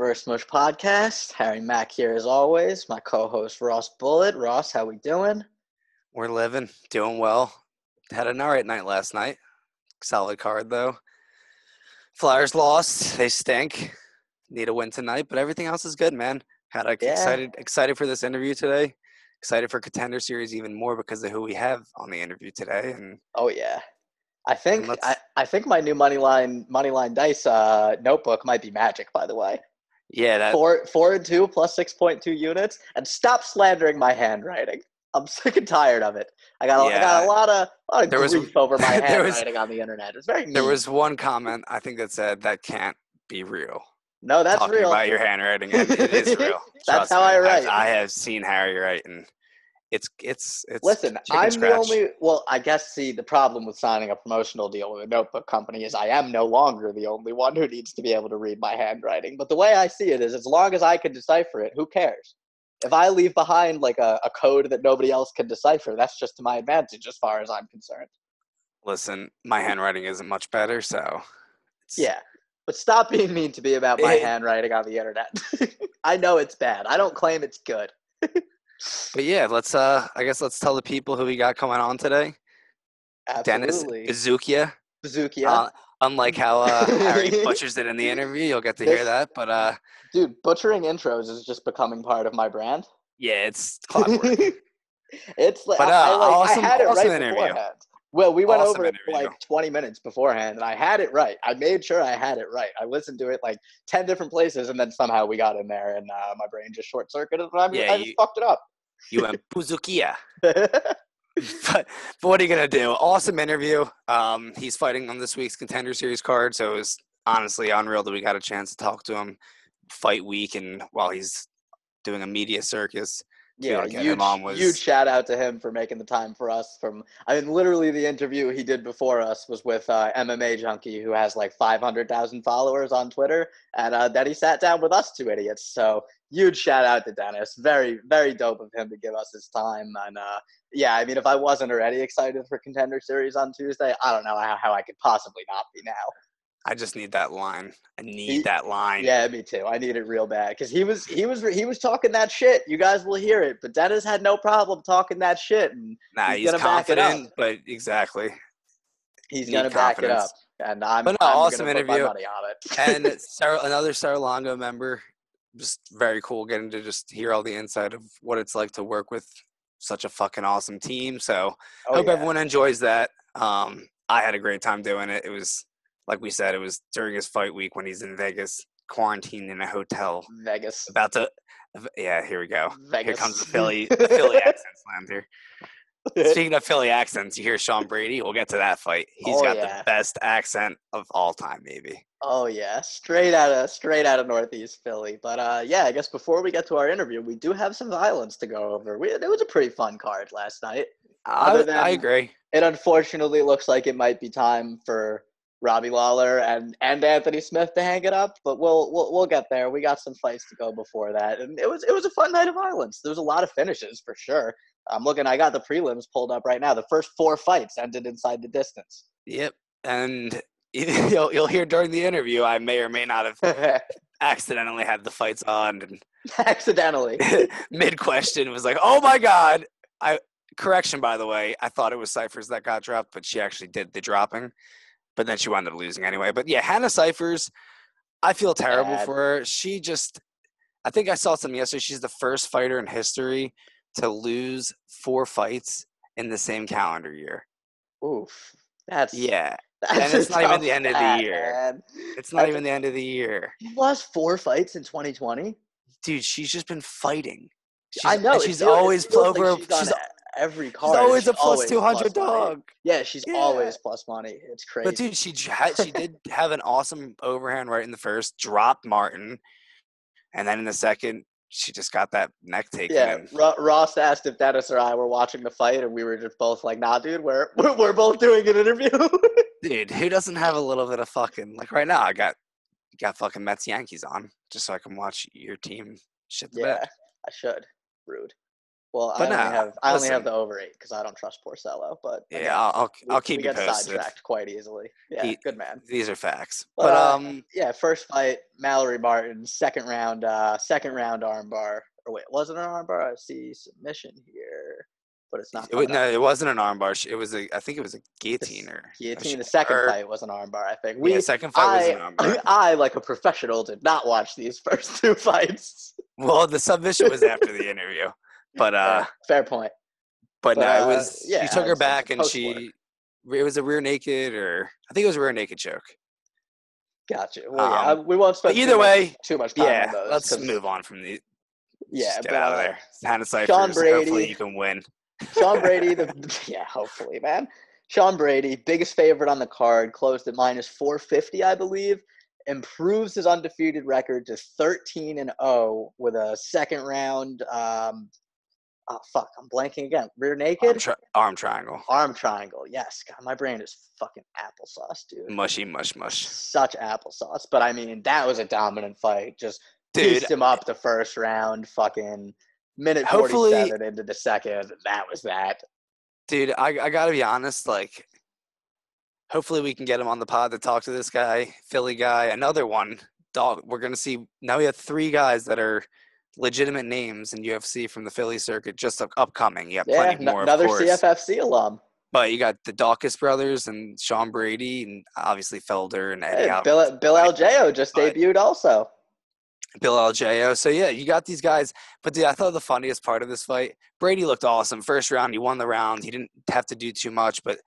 Reverse Mush podcast. Harry Mack here as always. My co-host Ross Bullitt. Ross, how we doing? We're living, doing well. Had an alright night last night. Solid card though. Flyers lost. They stink. Need a win tonight, but everything else is good, man. Yeah. Excited for this interview today. Excited for Contender Series even more because of who we have on the interview today. And Oh yeah. I think I, let's I think my new moneyline dice notebook might be magic. By the way, yeah, that four and two plus 6.2 units. And stop slandering my handwriting. I'm sick and tired of it. I got yeah. a lot of There was grief over my there was handwriting on the internet. It's very there mean. was one comment I think that said that can't be real. No, that's Talking real. about your handwriting, and it is real. That's Trust how me. I write. I have seen Harry write, and it's Listen, chicken I'm the scratch. only. Well, I guess the problem with signing a promotional deal with a notebook company is I am no longer the only one who needs to be able to read my handwriting. But the way I see it is, as long as I can decipher it, who cares? If I leave behind like a code that nobody else can decipher, that's just to my advantage as far as I'm concerned. Listen, my handwriting isn't much better, so it's Yeah, but stop being mean to me about my it, handwriting on the internet. I know it's bad. I don't claim it's good. but yeah, let's tell the people who we got coming on today. Dennis Absolutely, Buzujka. Buzujka. Uh, Unlike how Harry butchers it in the interview, you'll get to hear This that. But dude, butchering intros is just becoming part of my brand. yeah, it's clockwork. It's like But I had it awesome right interview. beforehand. Well, we went Awesome over it interview. like 20 minutes beforehand, and I had it right. I made sure I had it right. I listened to it like 10 different places, and then somehow we got in there, and my brain just short circuited, and Yeah, I just fucked it up. you went Buzukia. But what are you gonna do? Awesome interview. He's fighting on this week's Contender Series card, so it was honestly unreal that we got a chance to talk to him fight week, and while he's doing a media circus, to be able Yeah, to get him on huge was shout out to him for making the time for us. I mean, literally the interview he did before us was with MMA Junkie, who has like 500,000 followers on Twitter, and then he sat down with us two idiots. So huge shout out to Dennis. Very, very dope of him to give us his time. And yeah, I mean, if I wasn't already excited for Contender Series on Tuesday, I don't know how I could possibly not be now. I just need that line. I need He, that line. yeah, me too. I need it real bad because he was talking that shit. You guys will hear it, but Dennis had no problem talking that shit, and Nah, he's he's gonna back it up. confident, but exactly. He's Need gonna back it up, confidence. and But no, I'm gonna awesome put my interview. money on And it. another Saralonga member, just very cool getting to just hear all the inside of what it's like to work with such a fucking awesome team. So Oh hope yeah, everyone enjoys that. I had a great time doing it. It was, like we said, it was during his fight week when he's in Vegas, quarantined in a hotel, Vegas, about to. Yeah, here we go. Here comes Vegas. the Philly accent slammed here. Speaking of Philly accents, you hear Sean Brady. We'll get to that fight. He's Oh got the yeah, best accent of all time, maybe. oh yeah, straight out of Northeast Philly. But yeah, I guess before we get to our interview, we do have some violence to go over. It was a pretty fun card last night. Other I than agree. it unfortunately looks like it might be time for Robbie Lawler and Anthony Smith to hang it up, but we'll get there. We got some fights to go before that, and it was a fun night of violence. There was a lot of finishes for sure. I got the prelims pulled up right now. The first four fights ended inside the distance. Yep. And you'll hear during the interview, I may or may not have accidentally had the fights on, and Accidentally. mid question was like, "Oh my god!" Correction, by the way, I thought it was Cyphers that got dropped, but she actually did the dropping. But then she wound up losing anyway. But yeah, Hannah Cyphers, I feel terrible Bad. for her. I think I saw something yesterday. She's the first fighter in history to lose 4 fights in the same calendar year. Oof. That's Yeah. that's And a it's not even tough the end of the stat, year. man. It's not That's even the end of the year. he lost 4 fights in 2020. Dude, she's just been fighting. I know. She's It always feels like over. she's on every She's card, and always she's a plus always 200 plus money. dog. Yeah, she's Yeah. always plus money. It's But crazy. dude, she did have an awesome overhand right in the first, dropped Martin, and then in the second, she just got that neck taken. Yeah, And Ross asked if Dennis or I were watching the fight, and we were just both like, "Nah, dude, we're both doing an interview." dude, who doesn't have a little bit of fucking like right now? I got fucking Mets Yankees on just so I can watch your team shit the bed. Yeah, I should. Rude. Well, But nah, I only have listen. the over 8 because I don't trust Porcello. But Yeah, again, I'll keep we you get posted. sidetracked quite easily. Yeah, good man. These are facts. But But yeah, first fight, Mallory Martin, second round armbar. Or wait, was it an armbar? I see submission here, but it's not coming up. no, it wasn't an armbar. I think it was a guillotine This or guillotine. The second fight was an armbar. I think yeah, second fight was an armbar. I like a professional did not watch these first two fights. Well, the submission was after the interview, but fair point. But no, it was yeah, she took her it's back and post-work. it was a rear naked or I think it was a rear naked choke. Gotcha. Well, yeah, we won't spend either way too much time on those. Let's move on from these. Yeah, just get out of there. Hannah Cyphers. Sean Brady. Hopefully you can win. Sean Brady, hopefully, man. Sean Brady, biggest favorite on the card, closed at minus 450, I believe. Improves his undefeated record to 13-0 with a second round. I'm blanking again. Rear naked? Arm triangle. Arm triangle, yes. God, my brain is fucking applesauce, dude. Mushy mush. Such applesauce. But I mean, that was a dominant fight. Just pieced him up the first round, fucking minute 47 into the second. That was that. Dude, I gotta be honest, like, hopefully we can get him on the pod to talk to this guy, Philly guy, another one. Dog, we're gonna see now we have 3 guys that are legitimate names in UFC from the Philly circuit just upcoming. You have plenty more, another of course. CFFC alum. But you got the Dawkins brothers and Sean Brady and obviously Felder and Eddie. Bill Algeo just debuted also. Bill Algeo. So, yeah, you got these guys. But, dude, I thought the funniest part of this fight, Brady looked awesome. First round, he won the round. He didn't have to do too much. But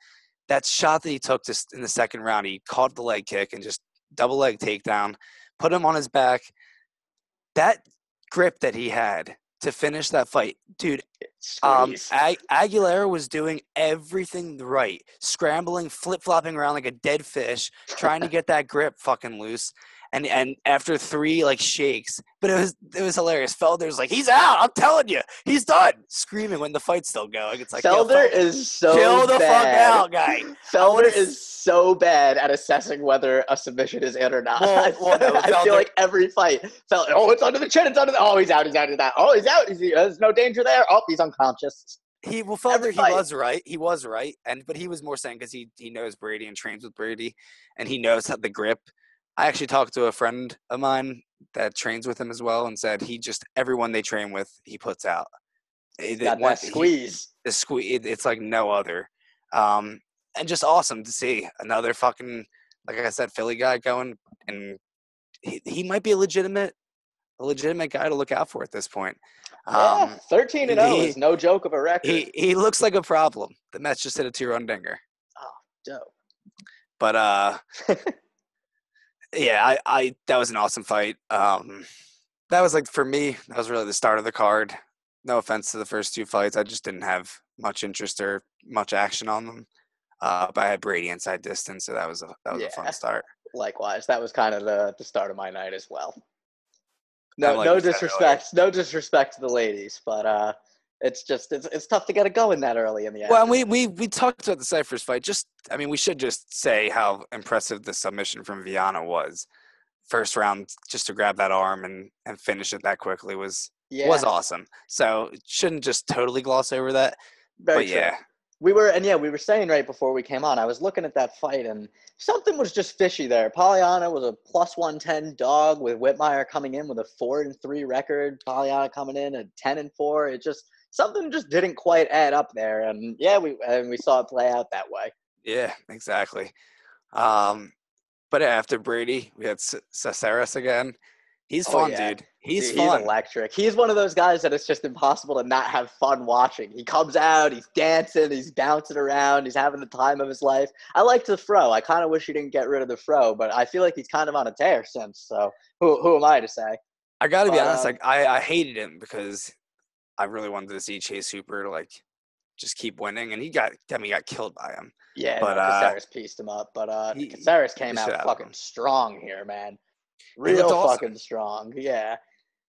that shot that he took just in the second round, he caught the leg kick and just double leg takedown, put him on his back. That grip that he had to finish that fight, dude. Aguilera was doing everything right, scrambling, flip-flopping around like a dead fish, trying to get that grip fucking loose. And after 3 like shakes, but it was hilarious. Felder's like, he's out. I'm telling you, he's done. Screaming when the fight's still going. It's like Felder is so chill the bad. fuck out, guy. Felder is so bad at assessing whether a submission is in or not. I feel like every fight, Felder, it's under the chin. It's under the. Oh, he's out. He's out. He's out. Oh, he's out. There's no danger there. Oh, he's unconscious. Felder, he was right. He was right, but he was more saying because he knows Brady and trains with Brady, and he knows how the grip. I actually talked to a friend of mine that trains with him as well and said everyone they train with, he puts out. That squeeze. The squeeze, it's like no other. And just awesome to see another fucking, like I said, Philly guy going, and he might be a legitimate guy to look out for at this point. 13-0 is no joke of a record. He looks like a problem. The Mets just hit a 2-run dinger. Oh, dope. But yeah, I that was an awesome fight. That was like for me, that was really the start of the card. No offense to the first 2 fights, I just didn't have much interest or much action on them. But I had Brady inside distance, so that was a fun start. Likewise, that was kind of the start of my night as well. No disrespect to the ladies, but it's tough to get it going that early in the end. Well, we talked about the Cyphers fight. We should just say how impressive the submission from Viana was. First round, just to grab that arm and finish it that quickly was awesome. So shouldn't just totally gloss over that. Very true. Yeah. We were saying right before we came on, I was looking at that fight and something was just fishy there. Polyana was a plus 110 dog with Whitmire coming in with a 4-3 record. Polyana coming in at 10-4. Something just didn't quite add up there. And we saw it play out that way. Yeah, exactly. But after Brady, we had Caceres again. He's fun, dude. He's fun. He's electric. He's one of those guys that it's just impossible to not have fun watching. He comes out, he's dancing, he's bouncing around, he's having the time of his life. I like the throw. I kind of wish he didn't get rid of the throw, but I feel like he's kind of on a tear since. So who am I to say? I got to be honest. I hated him because I really wanted to see Chase Hooper just keep winning, and he got killed by him. Yeah, but Caceres pieced him up. But Caceres came out fucking strong here, man. Real fucking strong, yeah.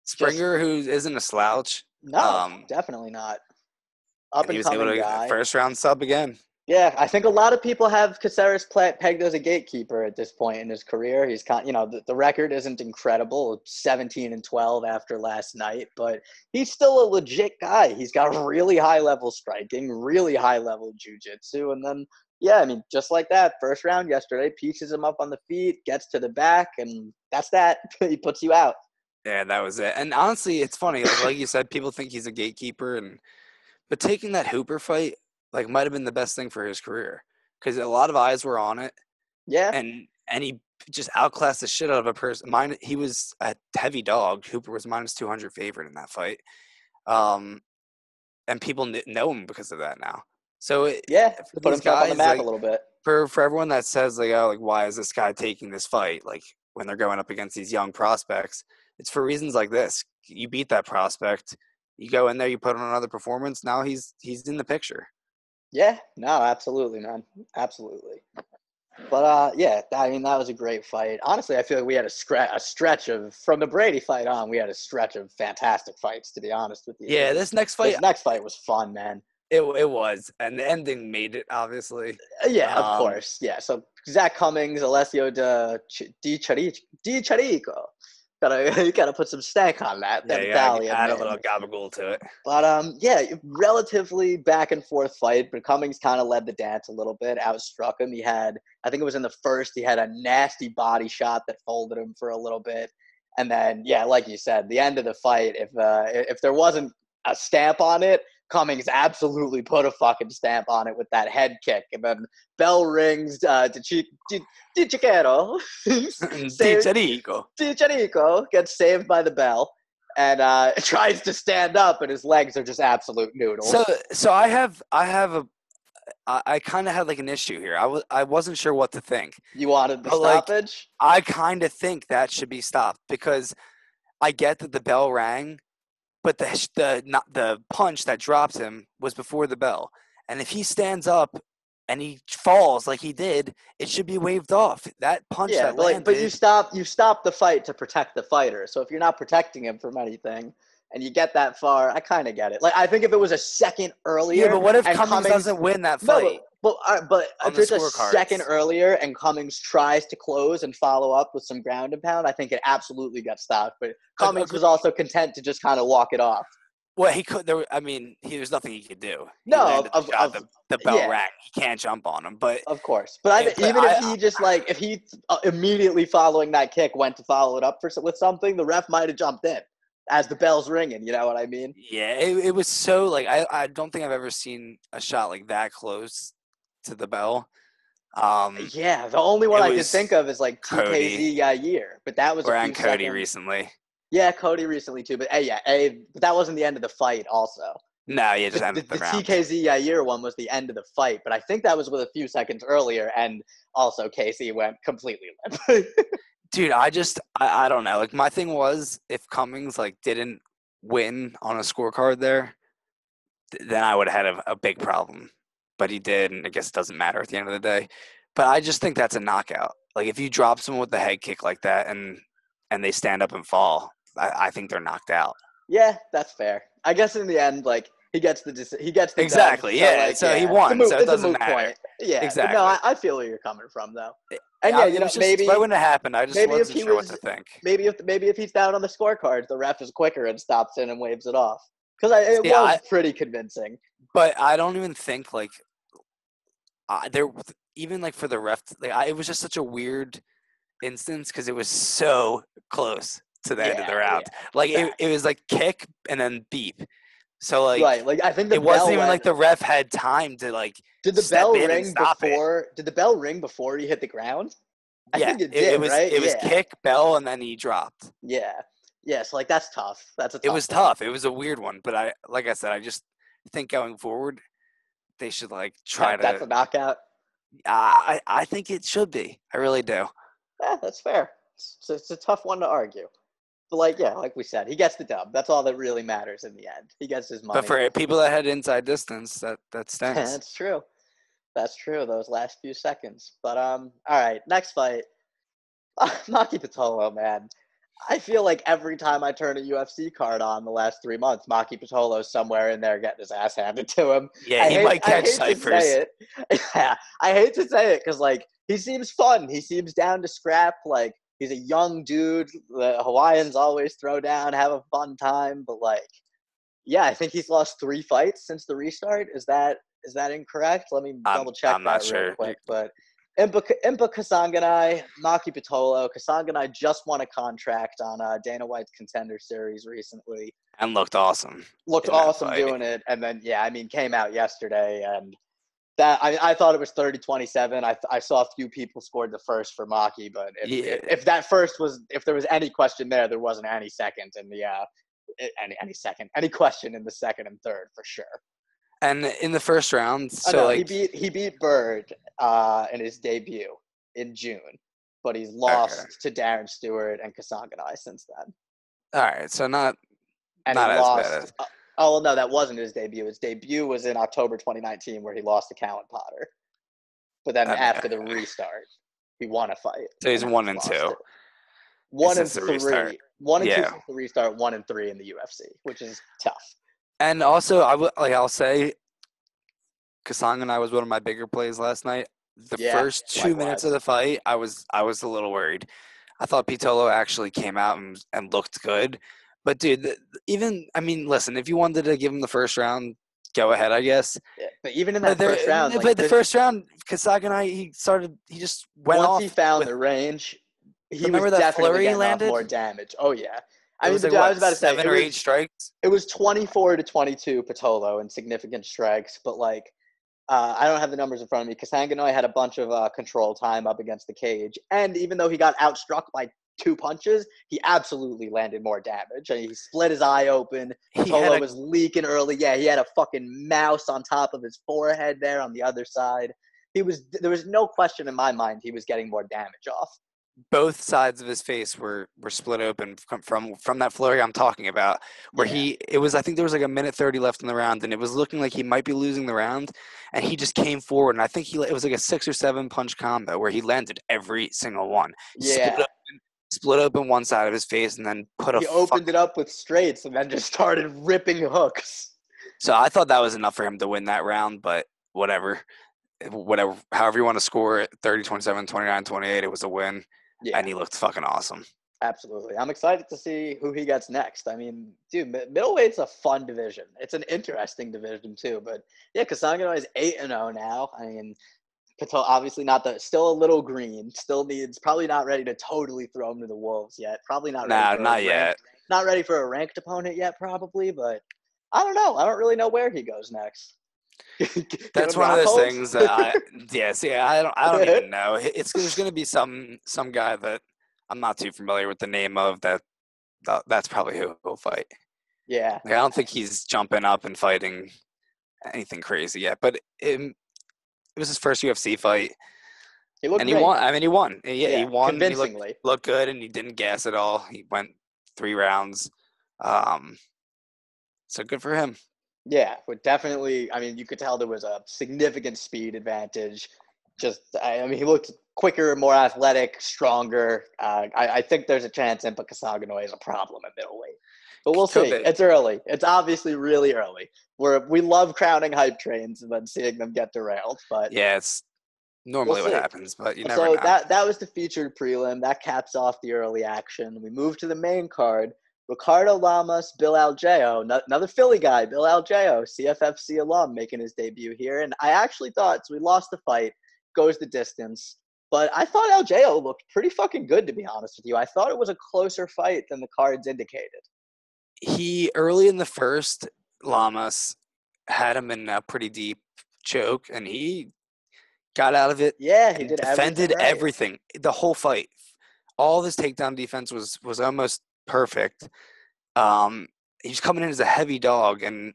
Springer, who isn't a slouch. No, definitely not. Up and coming guy. First round sub again. Yeah, I think a lot of people have Caceres pegged as a gatekeeper at this point in his career. He's the record isn't incredible, 17-12 after last night, but he's still a legit guy. He's got really high level striking, really high level jiu-jitsu, and then yeah, I mean, just like that, first round yesterday, pieces him up on the feet, gets to the back, and that's that. He puts you out. Yeah, that was it. And honestly, it's funny. Like you said, people think he's a gatekeeper, but taking that Hooper fight might have been the best thing for his career because a lot of eyes were on it, Yeah, and he just outclassed the shit out of a person. He was a heavy dog. Hooper was -200 favorite in that fight, and people know him because of that now. So yeah, for put these himself on the guys, map a little bit. for everyone that says why is this guy taking this fight when they're going up against these young prospects, it's for reasons like this. You beat that prospect, you go in there, you put on another performance, now he's in the picture. Yeah, no, absolutely, man, absolutely. But yeah, I mean, that was a great fight. Honestly, I feel like we had a stretch of, from the Brady fight on, we had a stretch of fantastic fights. To be honest with you, Yeah, this next fight, this next fight was fun, man. it was, and the ending made it obviously. Yeah, of course. Yeah. So Zach Cummings, Alessio Di Chirico. You gotta put some stank on that. Yeah, That yeah, Italian add a name. little gabagool to it. But yeah, relatively back and forth fight. But Cummings kind of led the dance a little bit, outstruck him. He had, I think it was in the first, he had a nasty body shot that folded him for a little bit, and then yeah, like you said, the end of the fight. If there wasn't a stamp on it, Cummings absolutely put a fucking stamp on it with that head kick, and then bell rings. Di Chiquero saved. Di Chirico gets saved by the bell and tries to stand up, and his legs are just absolute noodles. So I kind of had an issue here. I wasn't sure what to think. You wanted the But stoppage? I kind of think that should be stopped because I get that the bell rang, but the punch that dropped him was before the bell. And if he stands up and he falls like he did, it should be waved off. That punch Yeah, that but landed. you stop the fight to protect the fighter. So if you're not protecting him from anything and you get that far, I kind of get it. I think if it was a second earlier, Yeah, but what if and Cummings doesn't win that fight? But On if the it's a second scorecards? earlier and Cummings tries to close and follow up with some ground and pound, I think it absolutely got stopped. But Cummings was also content to just kind of walk it off. Well, he could. There's nothing he could do. He No, landed the shot. The bell yeah, rang. He can't jump on him. But of course. But even if he just if he immediately following that kick went to follow it up with something, the ref might have jumped in as the bell's ringing. You know what I mean? Yeah, it was so I don't think I've ever seen a shot like that close to the bell. Yeah, the only one I can was think of is Cody TKZ Yair, but that was a few Cody seconds. recently. Yeah, Cody recently too, but but that wasn't the end of the fight. Also, No, yeah, just the ended the round. TKZ Yair one was the end of the fight, but I think that was with a few seconds earlier, and also Casey went completely limp. Dude, I don't know. My thing was if Cummings didn't win on a scorecard there, then I would have had a big problem. But he did, and I guess it doesn't matter at the end of the day. But I just think that's a knockout. If you drop someone with the head kick like that and they stand up and fall, I think they're knocked out. Yeah, that's fair. I guess in the end, he gets the exactly. dub, yeah. So he won. So it doesn't matter. Point. Yeah. Exactly. But no, I feel where you're coming from though. And it was just maybe right when it happened, I just wasn't sure what to think. Maybe if he's down on the scorecards, the ref is quicker and stops in and waves it off. Because it was pretty convincing. But I don't even think there even for the ref, it was just such a weird instance because it was so close to the end of the round. Yeah. It was kick and then beep. So right, I think it wasn't even the ref had time to Did the bell ring before? Did the bell ring before he hit the ground? I think it did. Right? It was kick, bell, and then he dropped. Yeah. Yeah. So that's tough. That's a tough. It was tough. It was a weird one, but I said, I just think going forward, they should try to. That's a knockout. I think it should be. I really do. Yeah, that's fair. It's a tough one to argue. But like we said, he gets the dub. That's all that really matters in the end. He gets his money. But for people that had inside distance, that stinks. That's true. That's true. Those last few seconds. But all right, next fight. Maki Pitolo, man. I feel like every time I turn a UFC card on the last 3 months, Maki Pitolo's somewhere in there getting his ass handed to him. Yeah, he might I catch hate to ciphers. say it. Yeah, I hate to say it because like he seems fun. He seems down to scrap. Like he's a young dude. The Hawaiians always throw down, have a fun time. But like, yeah, I think he's lost 3 fights since the restart. Is that incorrect? Let me double check I'm not that real sure. quick. But Impa Kasanganai, Maki Pitolo. Kasanganai just won a contract on Dana White's Contender Series recently. And looked awesome. Looked in that awesome fight. doing it. And then, yeah, I mean, came out yesterday. And that I thought it was 30-27. I saw a few people scored the first for Maki. But if that first was – if there was any question there wasn't any second in the any question in the second and third for sure. And in the first round, he beat Bird in his debut in June, but he's lost to Darren Stewart and Kasanganai since then. All right, so not as bad as. Oh no, that wasn't his debut. His debut was in October 2019, where he lost to Cowan Potter. But then after the restart, he won a fight. So he's 1-2. 1-3. 1-2 yeah. since the restart. 1-3 in the UFC, which is tough. And also, I'll say, Kasanganai was one of my bigger plays last night. The first 2 minutes of the fight, I was a little worried. I thought Pitolo actually came out and looked good. But, dude, listen, if you wanted to give him the first round, go ahead, I guess. Yeah, but even in that first round. The first round, Kasanganai, he just went off. Once he found the range, he was that definitely getting landed? off more damage. Oh, yeah. I was about to say 7 or 8 strikes. It was 24-22 Pitolo in significant strikes, but like I don't have the numbers in front of me. Kasanganoi had a bunch of control time up against the cage, and even though he got outstruck by 2 punches, he absolutely landed more damage. I mean, he split his eye open. Pitolo was leaking early. Yeah, he had a fucking mouse on top of his forehead there on the other side. There was no question in my mind he was getting more damage off. Both sides of his face were split open from that flurry I'm talking about, where I think there was like a minute 30 left in the round, and it was looking like he might be losing the round, and he just came forward, and I think it was like a 6 or 7 punch combo where he landed every single one. Yeah. Split open one side of his face, and then he opened it up with straights, and then just started ripping hooks. So I thought that was enough for him to win that round, but whatever, however you want to score it, 30-27, 29-28, it was a win. Yeah. And he looked fucking awesome. Absolutely. I'm excited to see who he gets next. I mean, dude, middleweight's a fun division. It's an interesting division too. But yeah, Kasanganoi is 8-0 now. I mean, Pitolo obviously still a little green. Still needs, probably not ready to totally throw him to the wolves yet. Probably not ready. Not yet. Not ready for a ranked opponent yet, probably. But I don't know. I don't really know where he goes next. That's one of those things that I don't even know. There's going to be some guy that I'm not too familiar with the name of that's probably who he'll fight. Yeah. I don't think he's jumping up and fighting anything crazy yet, but it was his first UFC fight. He looked great. He won. I mean, he won. Yeah, he won convincingly. He looked good, and he didn't gas at all. He went 3 rounds. So good for him. Yeah, but definitely, I mean, you could tell there was a significant speed advantage. He looked quicker, more athletic, stronger. I think there's a chance Impa Kasanganoi is a problem at middleweight. But we'll see. It's early. It's obviously really early. We love crowning hype trains and then seeing them get derailed. But yeah, it's normally what happens, but you never know. So that was the featured prelim. That caps off the early action. We move to the main card. Ricardo Lamas, Bill Algeo, another Philly guy, Bill Algeo, CFFC alum, making his debut here. And I actually thought, so we lost the fight, goes the distance. But I thought Algeo looked pretty fucking good, to be honest with you. I thought it was a closer fight than the cards indicated. Early in the first, Lamas had him in a pretty deep choke, and he got out of it. Yeah, he did defended everything. The whole fight. All of his takedown defense was almost perfect. He was coming in as a heavy dog, and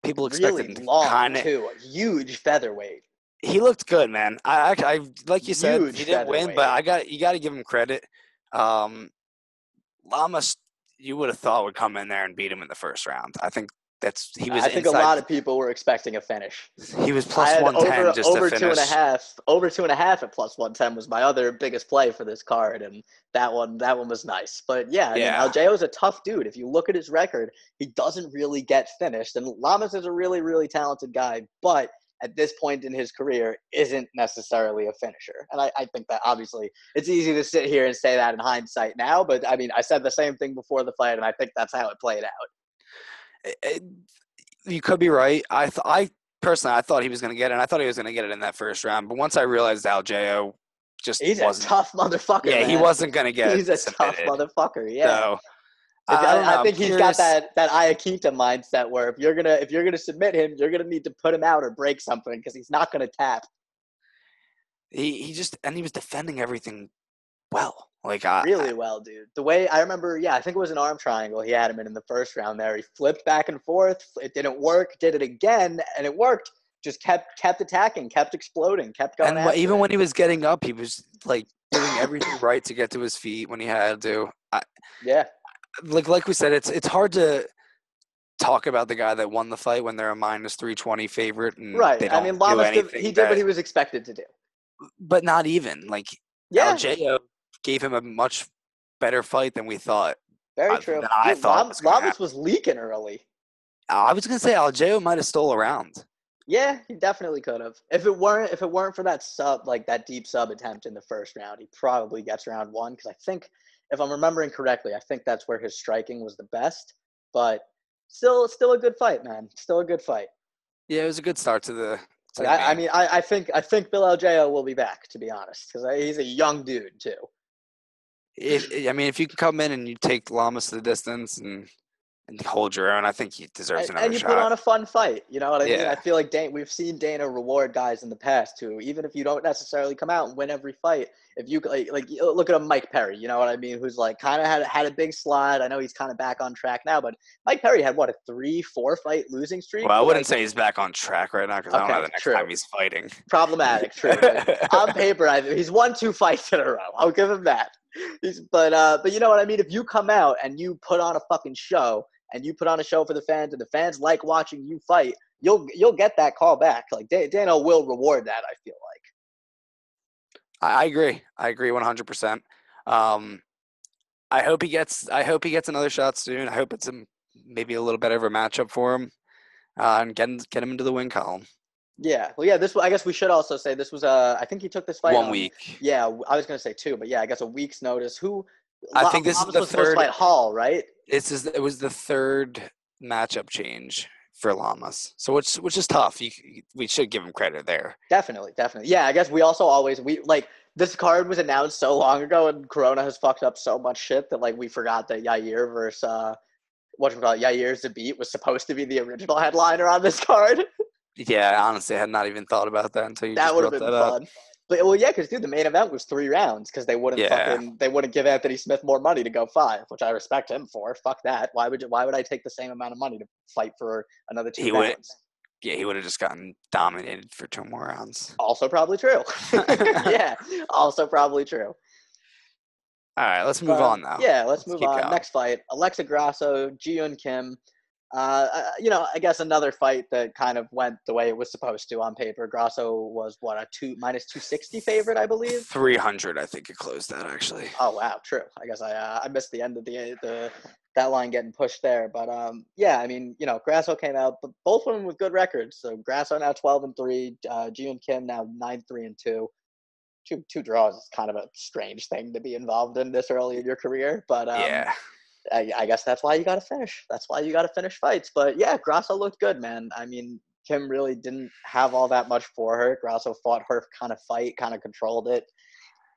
people expected really long too. A huge featherweight. He looked good, man. I like you said, he didn't win, but you got to give him credit. Lamas, you would have thought would come in there and beat him in the first round. I think he was I think a inside. lot of people were expecting a finish. He was I plus had 110 just to over two and a finish. half, over 2.5 at plus 110 was my other biggest play for this card, and that one was nice. But yeah, I mean, Yeah. Algeo is a tough dude. If you look at his record, he doesn't really get finished, and Lamas is a really, really talented guy, but at this point in his career, isn't necessarily a finisher. And I think that obviously it's easy to sit here and say that in hindsight now, but I mean, I said the same thing before the fight, and I think that's how it played out. You could be right. I personally, I thought he was going to get it. And I thought he was going to get it in that first round. But once I realized Algeo just He's wasn't. a tough motherfucker. Yeah, man. he wasn't going to get. He's a submitted. tough motherfucker. Yeah. So I don't know. I think he's got that Ayakita mindset where if you're gonna submit him, you're gonna need to put him out or break something because he's not gonna tap. He was defending everything well. Really well, dude. The way I remember, I think it was an arm triangle. He had him in the first round there. He flipped back and forth. It didn't work. Did it again, and it worked. Just kept attacking, kept exploding, kept going. And even when he was getting up, he was like doing everything right to get to his feet when he had to. Like we said, it's hard to talk about the guy that won the fight when they're a minus 320 favorite. And right. They don't I mean, Lamas do he did what he was expected to do. But not even. Algeo gave him a much better fight than we thought. Very true. Than I thought Lamas was leaking early. I was going to say Algeo might have stole a round. Yeah, he definitely could have. If it weren't for that that deep sub attempt in the first round, he probably gets round one because I think, if I'm remembering correctly, I think that's where his striking was the best. But still a good fight, man. Still a good fight. Yeah, it was a good start to the. I think Bill Algeo will be back, to be honest, because he's a young dude too. If you can come in and you take Lamas to the distance and hold your own, I think he deserves another shot. And you put on a fun fight. You know what I mean? Yeah. I feel like we've seen Dana reward guys in the past too. Even if you don't necessarily come out and win every fight, if you like look at a Mike Perry, you know what I mean? Who's like kind of had a big slide. I know he's kind of back on track now, but Mike Perry had a 3-4 fight losing streak. Well, I wouldn't say he's back on track right now because I don't know the next time he's fighting. Problematic, true. On paper, he's won 2 fights in a row. I'll give him that. But you know what I mean? If you come out and you put on a fucking show. And you put on a show for the fans, and the fans like watching you fight, you'll get that call back. Like Dana will reward that. I feel like. I agree. I agree 100%. I hope he gets another shot soon. I hope it's maybe a little better of a matchup for him, and get him into the win column. Yeah. Well, yeah. I guess we should also say this was I think he took this fight 1 week. Yeah, I was gonna say 2, but yeah, I guess a week's notice. I think this is the third fight Hall, right? It was the third matchup change for Lamas, so which is tough. We should give him credit there. Definitely. Yeah, I guess we also this card was announced so long ago, and Corona has fucked up so much shit that we forgot that Yair versus Yair Zabit was supposed to be the original headliner on this card. Yeah, honestly, I had not even thought about that until you just brought that up. Fun. But because the main event was 3 rounds because they wouldn't give Anthony Smith more money to go 5, which I respect him for. Fuck that. Why would I take the same amount of money to fight for another 2 rounds? He would have just gotten dominated for 2 more rounds. Also probably true. Yeah, also probably true. All right, let's move on now. Yeah, let's move on. Going. Next fight, Alexa Grasso, Ji-Yoon Kim. I guess another fight that kind of went the way it was supposed to on paper. Grasso was a minus 260 favorite, I believe. 300, I think it closed that actually. Oh wow, true. I guess I missed the end of that line getting pushed there, but Grasso came out, but both of them with good records. So Grasso now 12-3, Ji-Yoon Kim now 9-3-2. Two draws is kind of a strange thing to be involved in this early in your career, but yeah. I guess that's why you got to finish. That's why you got to finish fights. But yeah, Grasso looked good, man. I mean, Kim really didn't have all that much for her. Grasso fought her kind of fight, kind of controlled it.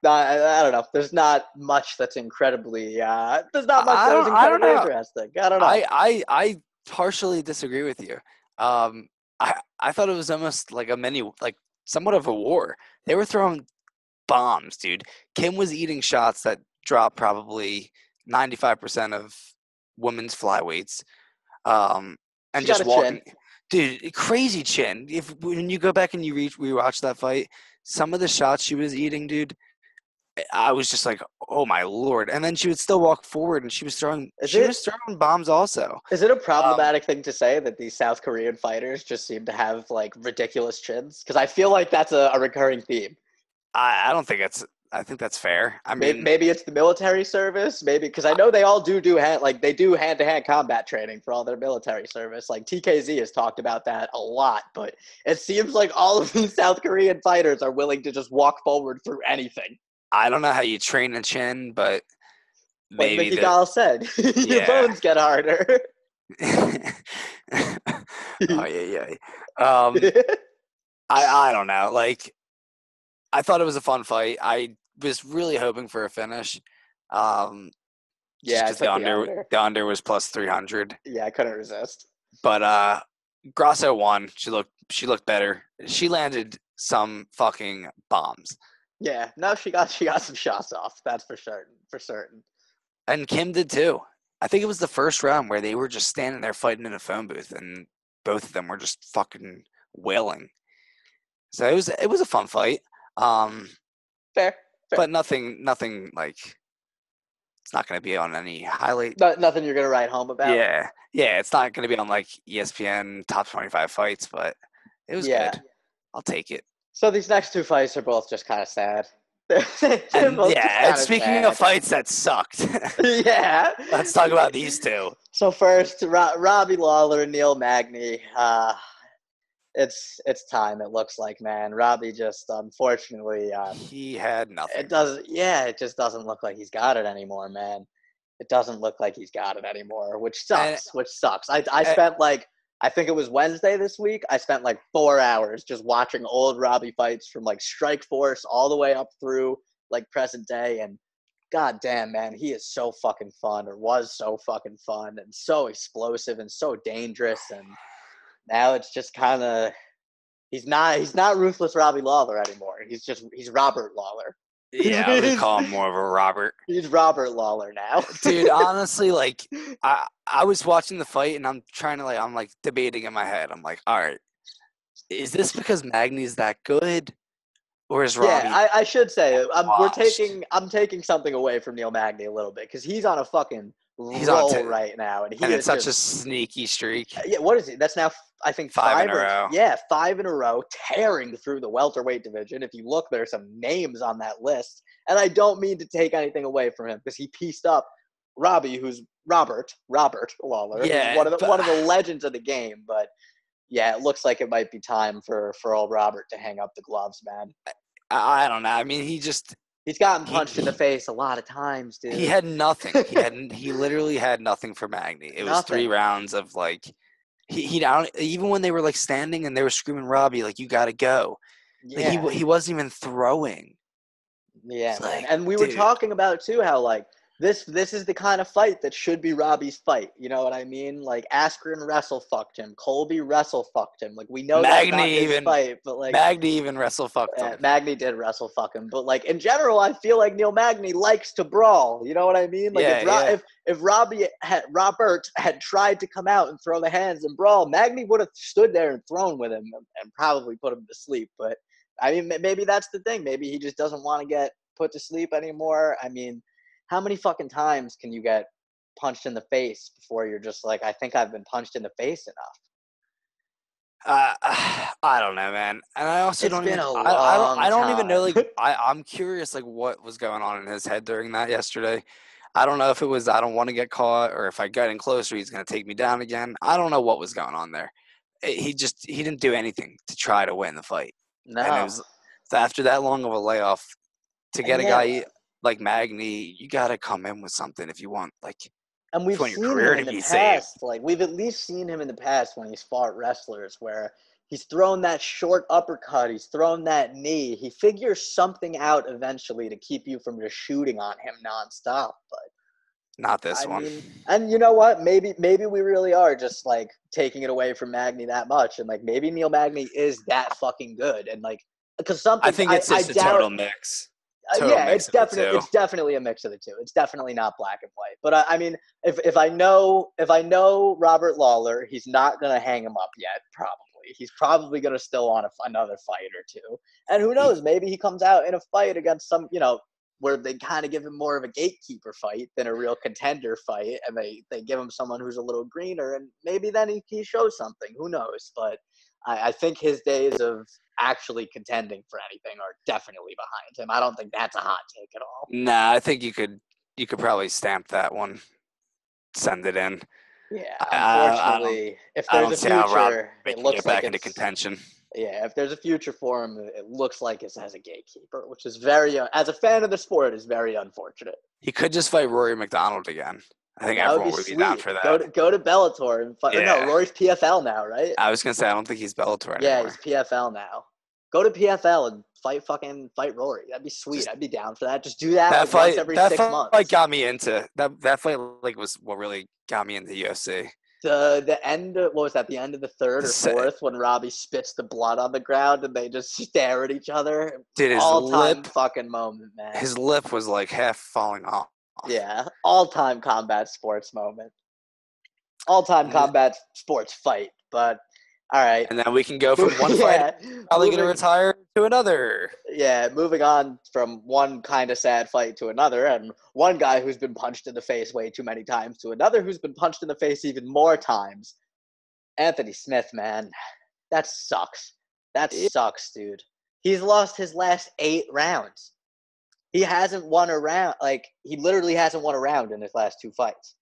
I don't know. There's not much that's incredibly. There's not much that was incredibly interesting. I don't know. I partially disagree with you. I thought it was almost like somewhat of a war. They were throwing bombs, dude. Kim was eating shots that dropped probably 95% of women's flyweights, and she just walking, chin. Dude, crazy chin. When you go back and you rewatch that fight, some of the shots she was eating, dude, I was just like, oh my Lord. And then she would still walk forward and she was throwing Is it bombs also. is it a Um, problematic thing to say that these South Korean fighters just seem to have like ridiculous chins? Because I feel like that's a recurring theme. I don't think I think that's fair. I Maybe, mean, maybe it's the military service. Maybe because I know they all do they do hand-to-hand combat training for all their military service. Like TKZ has talked about that a lot, but it seems like all of these South Korean fighters are willing to just walk forward through anything. I don't know how you train a chin, but Like maybe Mickey Gall said, your yeah. bones get harder. Oh yeah. Um, I don't know. Like, I thought it was a fun fight. I was really hoping for a finish. Um, just Yeah, I because took the under. the under was plus 300. Yeah, I couldn't resist. But Grasso won. She looked better. She landed some fucking bombs. Yeah, no, she got some shots off. That's for certain. For certain. And Kim did too. I think it was the first round where they were just standing there fighting in a phone booth, and both of them were just fucking wailing. So it was a fun fight. Um, Fair. but nothing like it's not going to be on any highlight. Nothing you're gonna write home about. Yeah, it's not going to be on like ESPN top 25 fights, but it was Yeah. good. I'll take it. So these next two fights are both just kind of sad. They're And both just yeah, and kinda speaking sad. of fights that sucked, Yeah. let's talk about these two. So first, Robbie Lawler and Neil Magny. It's time. It looks like, man. Robbie just unfortunately He had nothing. it doesn't. Yeah, it just doesn't look like he's got it anymore, man. It doesn't look like he's got it anymore, which And, sucks. Which sucks. I spent like I think it was Wednesday this week. I spent like 4 hours just watching old Robbie fights from like Strike Force all the way up through like present day, and god damn, man, he is so fucking fun, or was so fucking fun, and so explosive and so dangerous. And now it's just kind of he's not ruthless Robbie Lawler anymore. He's Robert Lawler. yeah, I would call him more of a Robert. He's Robert Lawler now. Dude, honestly, like I was watching the fight and I'm like debating in my head. I'm like, all right, is this because Magny's that good, or is Robbie? Yeah, I should say washed? I'm taking something away from Neil Magny a little bit because he's on a fucking He's on roll right now, and he and is it's such a just sneaky streak. yeah. What is it? That's now I think 5 in a row. Yeah, 5 in a row, tearing through the welterweight division. If you look, there's some names on that list, and I don't mean to take anything away from him because he pieced up Robbie, who's Robert Lawler, Yeah, who's one of the legends of the game. But yeah, it looks like it might be time for old Robert to hang up the gloves, man. I don't know. I mean, He's gotten punched in the face a lot of times, dude. he had nothing. He literally had nothing for Magny. It was 3 rounds of like he even when they were like standing and they were screaming Robbie like you got to go. Yeah. Like, he wasn't even throwing. Yeah, It's man. like, And we were dude. talking about too how like this is the kind of fight that should be Robbie's fight. You know what I mean? Like Askren wrestle fucked him, Colby wrestle fucked him. Like we know that's not his fight, but like Magny even wrestle fucked him. Magny did wrestle fuck him, but like in general, I feel like Neil Magny likes to brawl. You know what I mean? Like if Robert had tried to come out and throw the hands and brawl, Magny would have stood there and thrown with him and probably put him to sleep. But I mean, maybe that's the thing. Maybe he just doesn't want to get put to sleep anymore. I mean, how many fucking times can you get punched in the face before you're just like, I think I've been punched in the face enough? I don't know, man. And I also It's don't been even. a I don't long even know. Like, time. I'm curious, like, what was going on in his head during that yesterday. I don't know if it was I don't want to get caught, or if I get in closer, he's gonna take me down again. I don't know what was going on there. He didn't do anything to try to win the fight, and it No. was so after that long of a layoff to get a Yeah, guy like Magny, you got to come in with something if you want, like, and if we've you want your seen career him to in the be saved. past. Like we've at least seen him in the past when he's fought wrestlers where he's thrown that short uppercut, he's thrown that knee. He figures something out eventually to keep you from just shooting on him nonstop. But Not this I one. mean, and you know what? Maybe we really are just like taking it away from Magny that much, and like maybe Neil Magny is that fucking good, and like because I something think it's I just a doubt. total mix. Yeah, Mix of the two. it's definitely a mix of the two. It's definitely not black and white. But I mean, if I know Robert Lawler, he's not gonna hang him up yet. Probably he's probably gonna still want another fight or two. And who knows? Maybe he comes out in a fight against some where they kind of give him more of a gatekeeper fight than a real contender fight, and they give him someone who's a little greener, and maybe then he shows something. Who knows? But I think his days of actually contending for anything are definitely behind him. I don't think that's a hot take at all. Nah, I think you could probably stamp that one, send it in. Yeah, I don't unfortunately, if I there's don't a see how Rob future, it can get looks like back into it's contention. yeah. If there's a future for him, it looks like it's as a gatekeeper, which is very, as a fan of the sport, is very unfortunate. He could just fight Rory McDonald again. I think That would everyone be would be down sweet. for Go that. to Bellator and fight. Or no, Yeah. Rory's PFL now, right? I was gonna say I don't think he's Bellator Yeah, anymore. he's PFL now. Go to PFL and fight Rory. That'd be sweet. Just, I'd be down for that. Just do that, that like fight once every that 6 fight months. got me into that fight. Like was what really got me into UFC. The end. What was that? The end of the third or fourth when Robbie spits the blood on the ground and they just stare at each other. Dude, his All-time lip, fucking moment, man. his lip was like half falling off. Yeah, all-time combat sports moment. All-time combat sports fight. But all right, and then we can go from one fight probably going to retire to another. Yeah, moving on from one kind of sad fight to another, and one guy who's been punched in the face way too many times to another who's been punched in the face even more times. Anthony Smith, man, that sucks. That sucks, dude. He's lost his last 8 rounds. He hasn't won a round. Like, he literally hasn't won a round in his last 2 fights.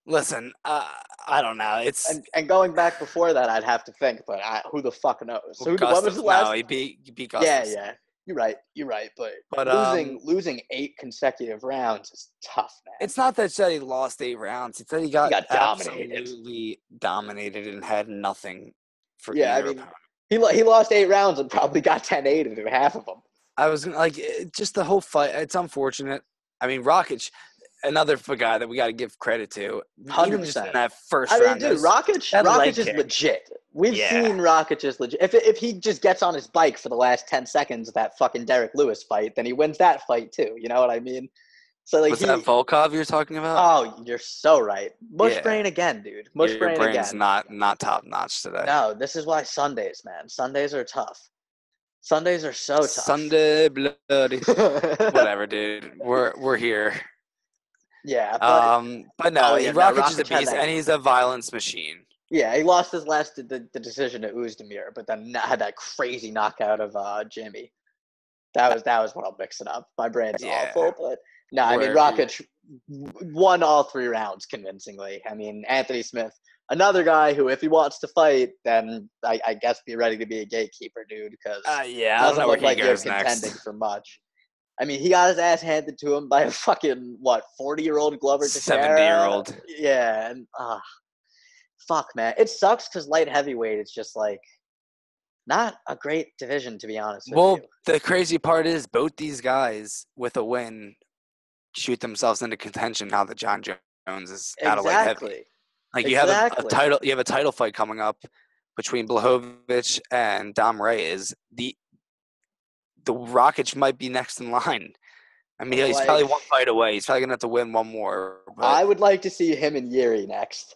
Listen, I don't know. It's and going back before that, I'd have to think, but who the fuck knows? So what was the last? No, he beat Gustafsson. Yeah. You're right. But losing 8 consecutive rounds is tough, man. It's not that he lost 8 rounds. It's that he got dominated. absolutely dominated and had nothing for either opponent. He lost 8 rounds and probably got 10-8 in half of them. I was like, just the whole fight. It's unfortunate. I mean, Rakic, another guy that we got to give credit to. 100%. Even just in that first round. Dude, Rakic is legit. We've seen Rakic is legit. If he just gets on his bike for the last 10 seconds of that fucking Derek Lewis fight, then he wins that fight too. You know what I mean? So like, was that Volkov you're talking about? Oh, you're so right. Brain again, dude. Your brain's not top notch today. No, this is why Sundays, man. Sundays are tough. Sundays are so tough. Sunday bloody. Whatever, dude. We're here. Yeah. But no, Rakic is a beast, and he's a violence machine. Yeah, he lost his last the decision to Uzdemir, but then had that crazy knockout of Jimmy. That was what I'm mixing up. My brain's awful, but no, I mean Rakic won all 3 rounds convincingly. I mean Anthony Smith, another guy who, if he wants to fight, then I guess be ready to be a gatekeeper, dude. Because I don't know where he goes next. Contending for much. I mean, he got his ass handed to him by a fucking 40-year-old Glover Teixeira. 70-year-old. Yeah, and fuck, man, it sucks because light heavyweight is just like not a great division, to be honest with you. Well, the crazy part is both these guys with a win shoot themselves into contention now that John Jones is out of light heavy. Like you have a title fight coming up between Blachowicz and Dom Reyes. The Rakic might be next in line. I mean, he's probably 1 fight away. He's probably gonna have to win 1 more. But I would like to see him and Yuri next.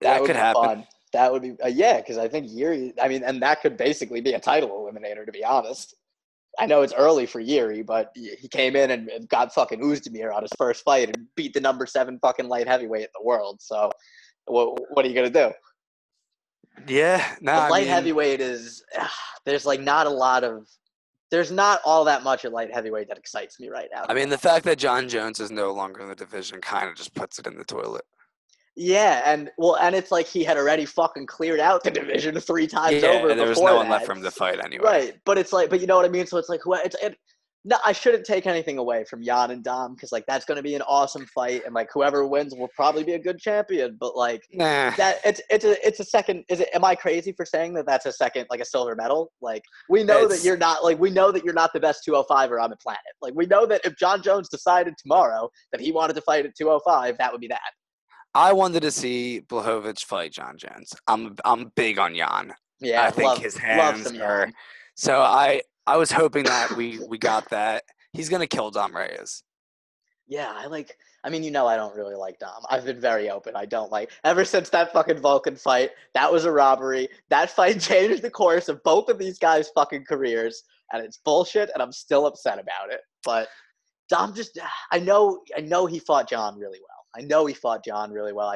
That could happen. Fun. That would be because I think Yuri. I mean, and that could basically be a title eliminator, to be honest. I know it's early for Yuri, but he came in and got fucking Uzdemir on his first fight and beat the number 7 fucking light heavyweight in the world. So, what are you gonna do? Yeah, light heavyweight is there's not all that much at light heavyweight that excites me right now. I mean, the fact that John Jones is no longer in the division kind of just puts it in the toilet. Yeah, and it's like he had already fucking cleared out the division 3 times over. Yeah, there was no one left for him to fight anyway. Right, but it's like, but you know what I mean. So it's like, no, I shouldn't take anything away from Jan and Dom because like that's going to be an awesome fight, and like whoever wins will probably be a good champion. But like that, it's a second. Am I crazy for saying that that's a second, like a silver medal? Like we know that you're not the best 205er on the planet. Like we know that if John Jones decided tomorrow that he wanted to fight at 205, that would be that. I wanted to see Blachowicz fight John Jones. I'm big on Jan. Yeah, I think his hands are. So I was hoping that we got that. He's gonna kill Dom Reyes. Yeah, I mean, I don't really like Dom. I've been very open. I don't like ever since that fucking Vulcan fight. That was a robbery. That fight changed the course of both of these guys' fucking careers. and it's bullshit, and I'm still upset about it. But I know he fought John really well. I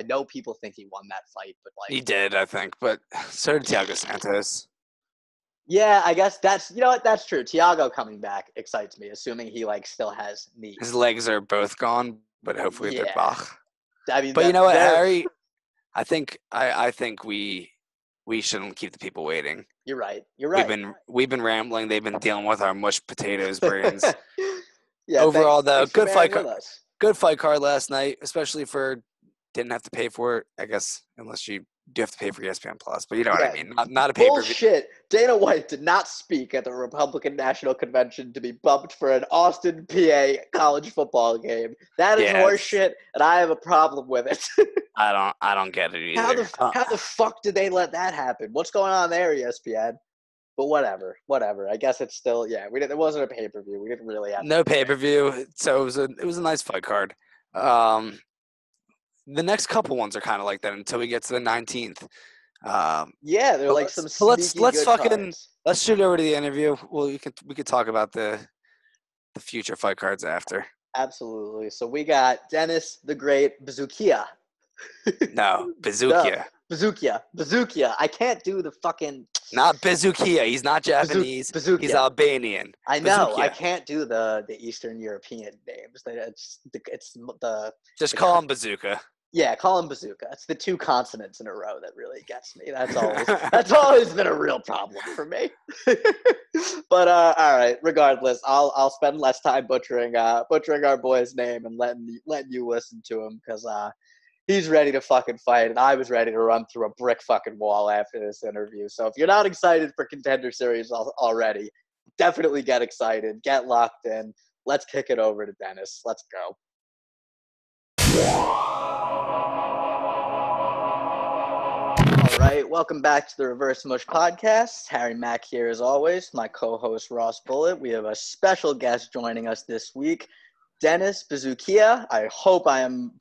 know people think he won that fight, but He did, I think, but so did Thiago Santos. Yeah, I guess that's true. Thiago coming back excites me, assuming he still has knees. His legs are both gone, but hopefully they're back. I mean, but you know what, Harry? I think we shouldn't keep the people waiting. You're right. We've been rambling. They've been dealing with our mush potatoes brains. Yeah. Overall, though, good fight card last night, especially for didn't have to pay for it. I guess unless you do have to pay for ESPN Plus, but you know what I mean. Not a pay-per-view. Bullshit. Dana White did not speak at the Republican National Convention to be bumped for an Austin, PA college football game. That is horseshit, and I have a problem with it. I don't get it either. How the fuck did they let that happen? What's going on there, ESPN? But whatever. I guess it's still it wasn't a pay-per-view. We didn't really have no pay-per-view, so it was a nice fight card. The next couple ones are kind of like that until we get to the 19th. They're like some sneaky let's shoot over to the interview. Well, we could talk about the future fight cards after. Absolutely. So we got Dennis the Great Buzujka. No, Buzujka. Buzujka. I can't do the fucking. Not Buzujka. He's not Japanese. Buzujka. He's Albanian. I know. Buzujka. I can't do the Eastern European names. Just call him Buzujka. Yeah, call him Buzujka. It's the two consonants in a row that really gets me. That's always been a real problem for me. But all right. Regardless, I'll spend less time butchering our boy's name and letting you listen to him because he's ready to fucking fight, and I was ready to run through a brick fucking wall after this interview. So if you're not excited for Contender Series already, definitely get excited. Get locked in. Let's kick it over to Dennis. Let's go. All right, welcome back to the Reverse Mush podcast. Harry Mack here as always, my co-host Ross Bullitt. We have a special guest joining us this week, Dennis Buzujka. I hope I am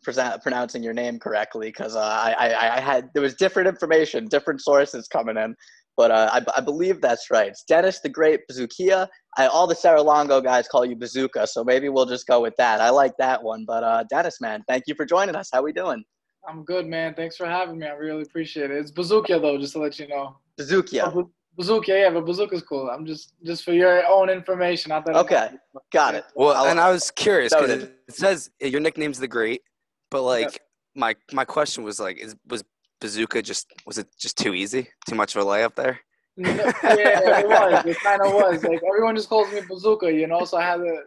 pronouncing your name correctly because there was different information, different sources coming in, but I believe that's right. It's Dennis the Great Buzujka. All the Serra-Longo guys call you Bazooka, so maybe we'll just go with that. I like that one. But Dennis, man, thank you for joining us. How we doing? I'm good, man. Thanks for having me. I really appreciate it. It's Buzujka, though, just to let you know. Buzujka. Buzujka, yeah, but Bazooka's cool. I'm just for your own information. Okay, got it. Well, and I was curious because it says your nickname's the Great, but my question was was Bazooka was it just too easy? Too much of a layup there? No, yeah, it was. It kind of was. Everyone just calls me Bazooka, So I had to,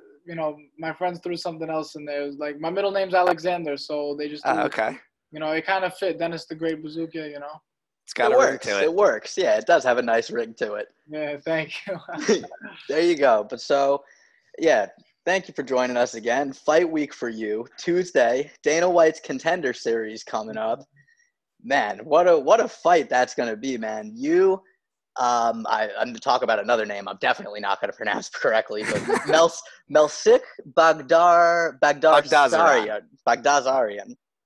my friends threw something else in there. It was my middle name's Alexander, so they just okay. It kind of fit. Dennis the Great Buzujka, It's got a ring to it. It works. Yeah, it does have a nice ring to it. Yeah, thank you. There you go. But so, yeah, thank you for joining us again. Fight week for you. Tuesday, Dana White's Contender Series coming up. Man, what a fight that's going to be, man. I'm going to talk about another name I'm definitely not going to pronounce correctly, but Melsik Baghdasaryan.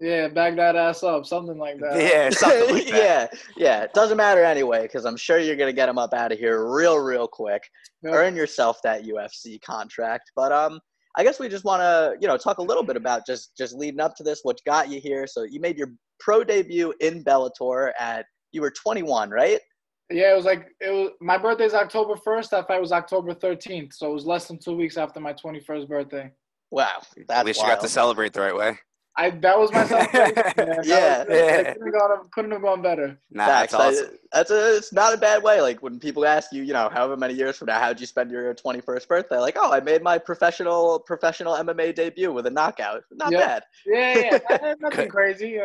Yeah, bag that ass up, something like that. Yeah, something like that. Yeah. It doesn't matter anyway, because I'm sure you're going to get him up out of here real quick. Yep. Earn yourself that UFC contract. But I guess we just want to, talk a little bit about just leading up to this, what got you here. So you made your pro debut in Bellator you were 21, right? Yeah, it was my birthday's October 1st. That fight was October 13th, so it was less than 2 weeks after my 21st birthday. Wow, that's at least you got to celebrate the right way. That was my celebration. Yeah. Couldn't have gone better. Nah, that's awesome. It's not a bad way. When people ask you, however many years from now, how'd you spend your 21st birthday? I made my professional MMA debut with a knockout. Not bad. Yeah. Nothing crazy,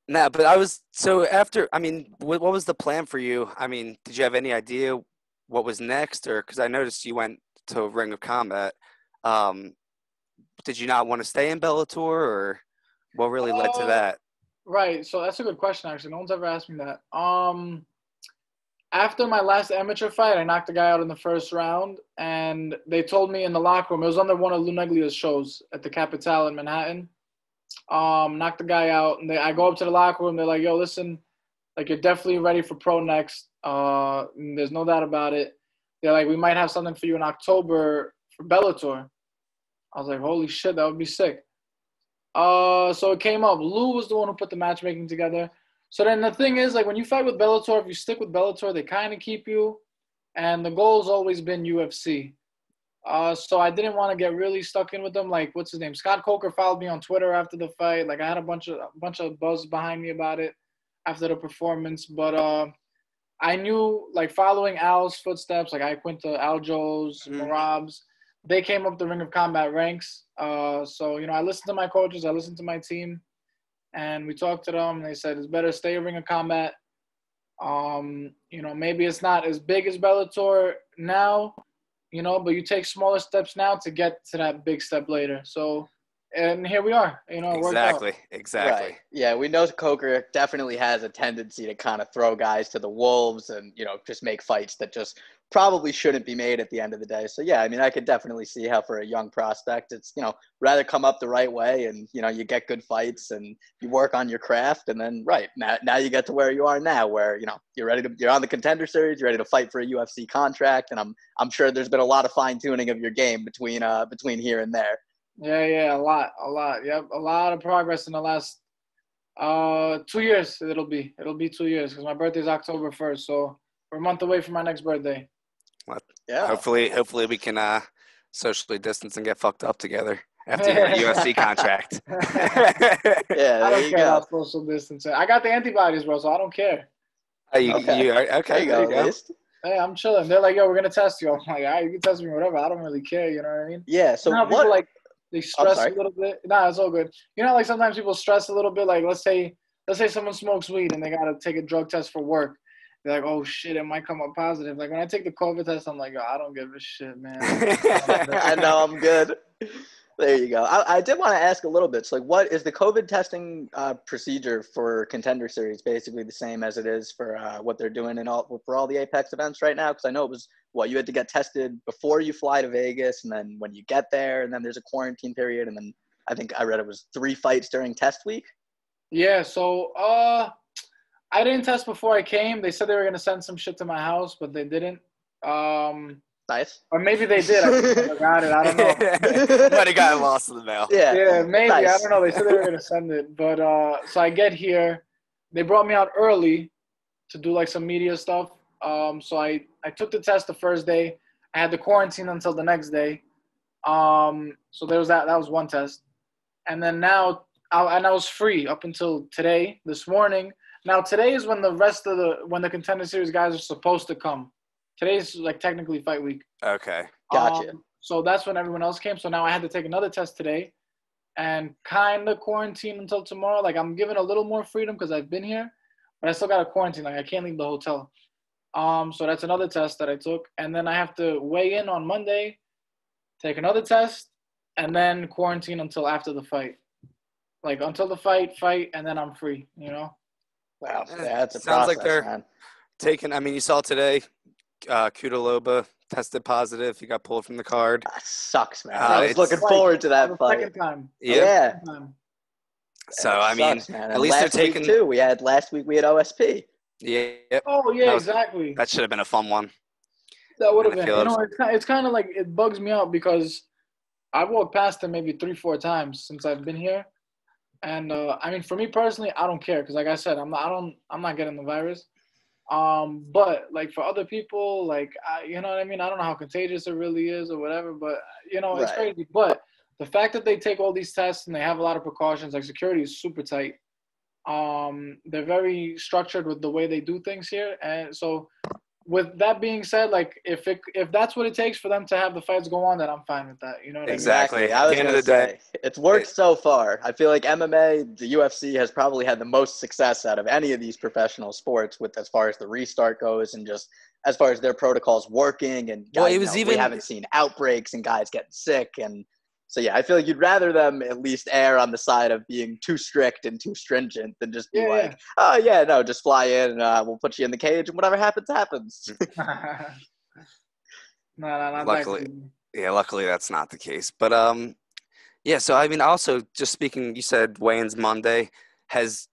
Nah, but after, what was the plan for you? Did you have any idea what was next? Or, because I noticed you went to Ring of Combat. Did you not want to stay in Bellator, or what really led to that? Right. So that's a good question, actually. No one's ever asked me that. After my last amateur fight, I knocked a guy out in the first round, and they told me in the locker room, it was under one of Lou Neglia's shows at the Capitale in Manhattan. Knocked the guy out, and I go up to the locker room. They're like, "Yo, listen, you're definitely ready for pro next. There's no doubt about it." they're like, we might have something for you in October for Bellator. I was like, holy shit, that would be sick. So it came up. Lou was the one who put the matchmaking together. So then the thing is, like, when you fight with Bellator, if you stick with Bellator, they kind of keep you. And the goal's always been UFC. So I didn't want to get really stuck in with them. Like, what's his name? Scott Coker followed me on Twitter after the fight. Like, I had a bunch of buzz behind me about it after the performance. But I knew, like, following Al's footsteps, like Iaquinta, Aljo's, Marab's, they came up the Ring of Combat ranks. So, you know, I listened to my coaches, I listened to my team, and we talked to them. And they said it's better to stay in Ring of Combat. You know, maybe it's not as big as Bellator now, you know, but you take smaller steps now to get to that big step later. So, and here we are, you know, it worked out. Exactly. Right. Yeah, we know Coker definitely has a tendency to kind of throw guys to the wolves and, you know, just make fights that just probably shouldn't be made at the end of the day. So, yeah, I mean, I could definitely see how for a young prospect, it's, you know, rather come up the right way and, you know, you get good fights and you work on your craft. And then, right, now you get to where you are now where, you know, you're on the Contender Series, you're ready to fight for a UFC contract. And I'm sure there's been a lot of fine tuning of your game between here and there. Yeah, a lot. Yep, a lot of progress in the last 2 years. It'll be 2 years because my birthday's October 1st, so we're a month away from my next birthday. Well, yeah. Hopefully we can socially distance and get fucked up together after your UFC contract. Yeah, I don't care go. about social distancing. I got the antibodies, bro, so I don't care. Okay. There you go. Hey, I'm chilling. They're like, yo, we're gonna test you. I'm like, all right, you can test me whatever. I don't really care. You know what I mean? Yeah. So you know how people like they stress a little bit. Nah, it's all good. You know, like sometimes people stress a little bit. Like let's say someone smokes weed and they gotta take a drug test for work. They're like, oh shit, it might come up positive. Like when I take the COVID test, I'm like, yo, I don't give a shit, man. I know, I'm good. There you go. I did want to ask a little bit. So, like, what is the COVID testing procedure for Contender Series? Basically the same as it is for what they're doing for all the Apex events right now? Because I know it was you had to get tested before you fly to Vegas, and then when you get there, and then there's a quarantine period, and then I think I read it was 3 fights during test week. Yeah. So, I didn't test before I came. They said they were gonna send some shit to my house, but they didn't. Nice. Or maybe they did. I forgot it. I don't know. Might have gotten lost in the mail. Yeah, maybe. Nice. I don't know. They said they were going to send it. But so I get here. They brought me out early to do like some media stuff. So I took the test the first day. I had to quarantine until the next day. So there was that. That was one test. And then now, I was free up until today, this morning. Now today is when the Contender Series guys are supposed to come. Today's like technically fight week. Okay. Gotcha. So that's when everyone else came. So now I had to take another test today and kind of quarantine until tomorrow. Like I'm given a little more freedom because I've been here, but I still got to quarantine. Like I can't leave the hotel. So that's another test that I took. And then I have to weigh in on Monday, take another test, and then quarantine until after the fight. Like until the fight, and then I'm free, you know? Wow. That's a Sounds process, like they're man. taking, I mean, you saw today, Kudaloba tested positive. He got pulled from the card. That sucks, man. I was looking forward to that fight. Second time. Yeah. So, I mean, at least they're taking. Last week we had OSP. Yeah. Oh, yeah, exactly. That should have been a fun one. That would have been. You know, it's kind of like it bugs me out because I've walked past him maybe 3-4 times since I've been here. And I mean, for me personally, I don't care because, like I said, I'm not getting the virus. But like for other people, like you know what I mean. I don't know how contagious it really is or whatever, but you know it's crazy. But the fact that they take all these tests and they have a lot of precautions, like security is super tight. They're very structured with the way they do things here, and so. With that being said, like if that's what it takes for them to have the fights go on, then I'm fine with that. You know what exactly. I was going to say, it's worked so far. I feel like MMA, the UFC has probably had the most success out of any of these professional sports with as far as the restart goes and just as far as their protocols working and guys, we haven't seen outbreaks and guys getting sick and so yeah, I feel like you'd rather them at least err on the side of being too strict and too stringent than just be oh yeah, no, just fly in and we'll put you in the cage and whatever happens, happens. No, luckily that's not the case. But yeah, so I mean also just speaking, you said weigh-ins Monday. Has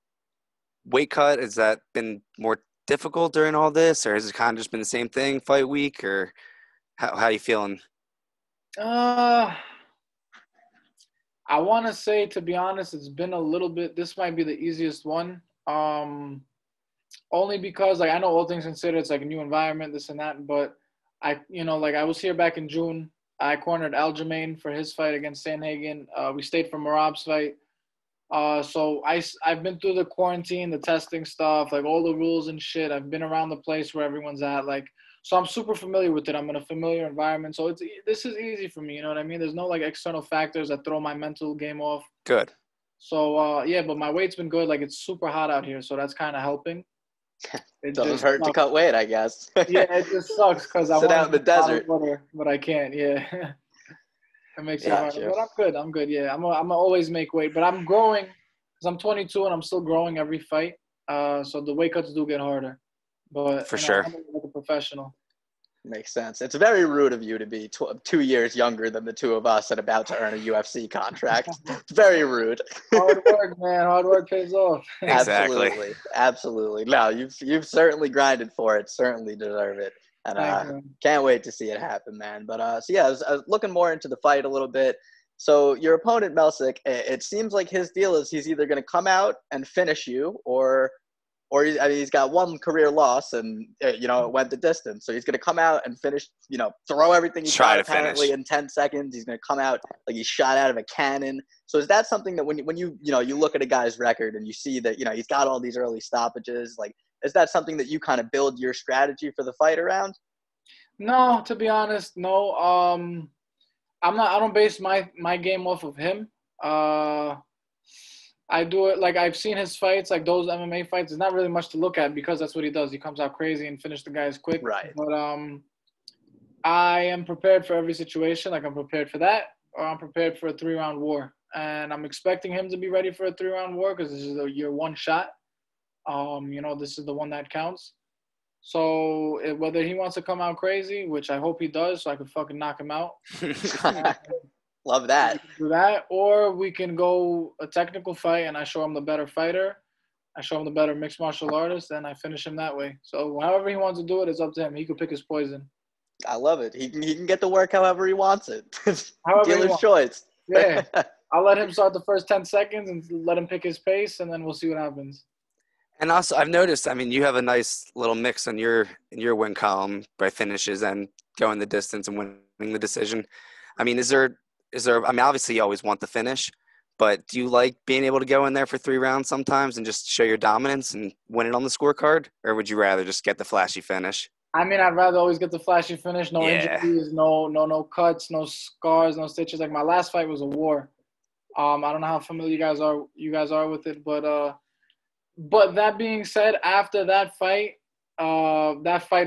weight cut, has that been more difficult during all this or has it kind of just been the same thing fight week or How you feeling? I want to say, to be honest, it's been a little bit. This might be the easiest one. Only because like I know all things considered, it's like a new environment, this and that. But like I was here back in June. I cornered Aljamain for his fight against Sanhagen. We stayed for Marab's fight. So I've been through the quarantine, the testing stuff, like all the rules and shit. I've been around the place where everyone's at, like, so I'm super familiar with it. I'm in a familiar environment, so this is easy for me. You know what I mean? There's no like external factors that throw my mental game off. Good. So yeah, but my weight's been good. Like it's super hot out here, so that's kind of helping. It doesn't hurt to cut weight, I guess. Yeah, it just sucks because I sit want out in the desert, water, but I can't. Yeah, it makes it hard. Gotcha. But I'm good. I'm good. Yeah, I'm always make weight, but I'm growing because I'm 22 and I'm still growing every fight. So the weight cuts do get harder. But For sure. I'm like a professional. Makes sense. It's very rude of you to be 2 years younger than the two of us and about to earn a UFC contract. It's very rude. Hard work, man. Hard work pays off. Exactly. Absolutely. No, you've certainly grinded for it. Certainly deserve it. And can't wait to see it happen, man. But so yeah, I was looking more into the fight a little bit. So your opponent Melsik, it seems like his deal is he's either going to come out and finish you, or he's got one career loss and it went the distance. So he's going to come out and finish, throw everything he's got apparently in 10 seconds. He's going to come out like he's shot out of a cannon. So is that something that when you look at a guy's record and you see that, he's got all these early stoppages, like, is that something that you kind of build your strategy for the fight around? No, to be honest, no. I don't base my game off of him. I do it like I've seen his fights, like those MMA fights. There's not really much to look at because that's what he does. He comes out crazy and finishes the guys quick. Right. But I am prepared for every situation. Like I'm prepared for that, or I'm prepared for a 3-round war. And I'm expecting him to be ready for a 3-round war because this is your one shot. This is the one that counts. So whether he wants to come out crazy, which I hope he does, so I can fucking knock him out. Love that. Do that, or we can go a technical fight, and I show him the better fighter. I show him the better mixed martial artist, and I finish him that way. So however he wants to do it, it's up to him. He could pick his poison. I love it. He can get to work however he wants it. Dealer's choice. Yeah, I'll let him start the first 10 seconds and let him pick his pace, and then we'll see what happens. And also, I've noticed, you have a nice little mix in your win column by finishes and going the distance and winning the decision. Is there, obviously you always want the finish, but do you like being able to go in there for 3 rounds sometimes and just show your dominance and win it on the scorecard? Or would you rather just get the flashy finish? I'd rather always get the flashy finish. No injuries, no cuts, no scars, no stitches. Like my last fight was a war. I don't know how familiar you guys are with it, but that being said, after that fight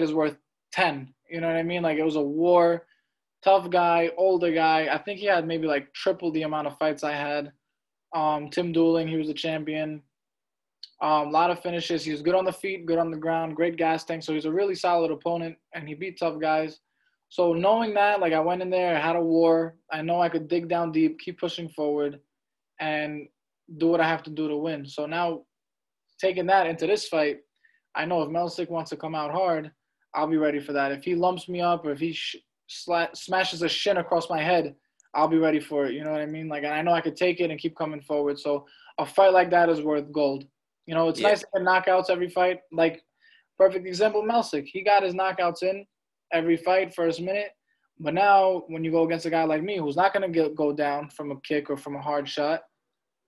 is worth 10. You know what I mean? Like it was a war. Tough guy, older guy. I think he had maybe like triple the amount of fights I had. Tim Dooling, he was a champion. A lot of finishes. He was good on the feet, good on the ground, great gas tank. So he's a really solid opponent, and he beat tough guys. So knowing that, like I went in there, I had a war. I know I could dig down deep, keep pushing forward, and do what I have to do to win. So now taking that into this fight, I know if Melsik wants to come out hard, I'll be ready for that. If he lumps me up or if he smashes a shin across my head, I'll be ready for it. You know what I mean? Like, I know I could take it and keep coming forward. So a fight like that is worth gold. It's nice to get knockouts every fight. Like, perfect example, Melsik. He got his knockouts in every fight, first minute. But now when you go against a guy like me who's not going to go down from a kick or from a hard shot,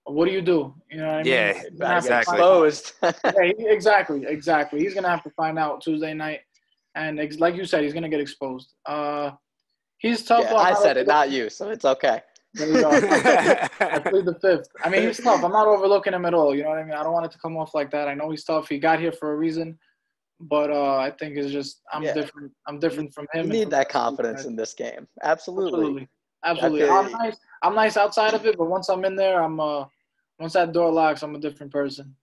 what do? You know what I mean? Yeah, exactly. Exposed. Exactly. He's going to have to find out Tuesday night. And like you said, he's going to get exposed. He's tough. Yeah, I said it, not you, so it's okay. There you go. I plead the fifth. He's tough. I'm not overlooking him at all. You know what I mean? I don't want it to come off like that. I know he's tough. He got here for a reason. But I think it's just different. I'm different from him. You need that confidence in this game. Absolutely. I'm nice outside of it, but once I'm in there, once that door locks, I'm a different person.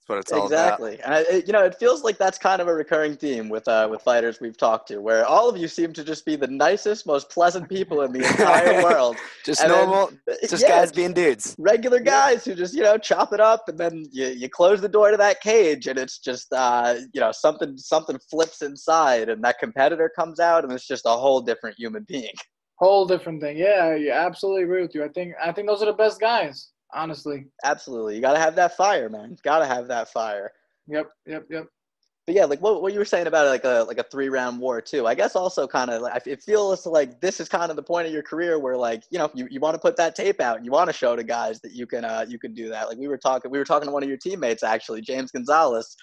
That's what it's all Exactly. And it feels like that's kind of a recurring theme with fighters we've talked to, where all of you seem to just be the nicest, most pleasant people in the entire world. Just And normal, then, just guys being dudes. Regular guys who just, chop it up, and then you close the door to that cage, and it's just, something flips inside, and that competitor comes out, and it's just a whole different human being. Whole different thing. Yeah, I absolutely agree with you. I think those are the best guys, honestly. Absolutely. You got to have that fire, man. Got to have that fire. Yep. But yeah, like what you were saying about like a 3-round war too. I guess also kind of like it feels like this is kind of the point of your career where like you want to put that tape out and you want to show to guys that you can do that. Like we were talking to one of your teammates actually, James Gonzalez,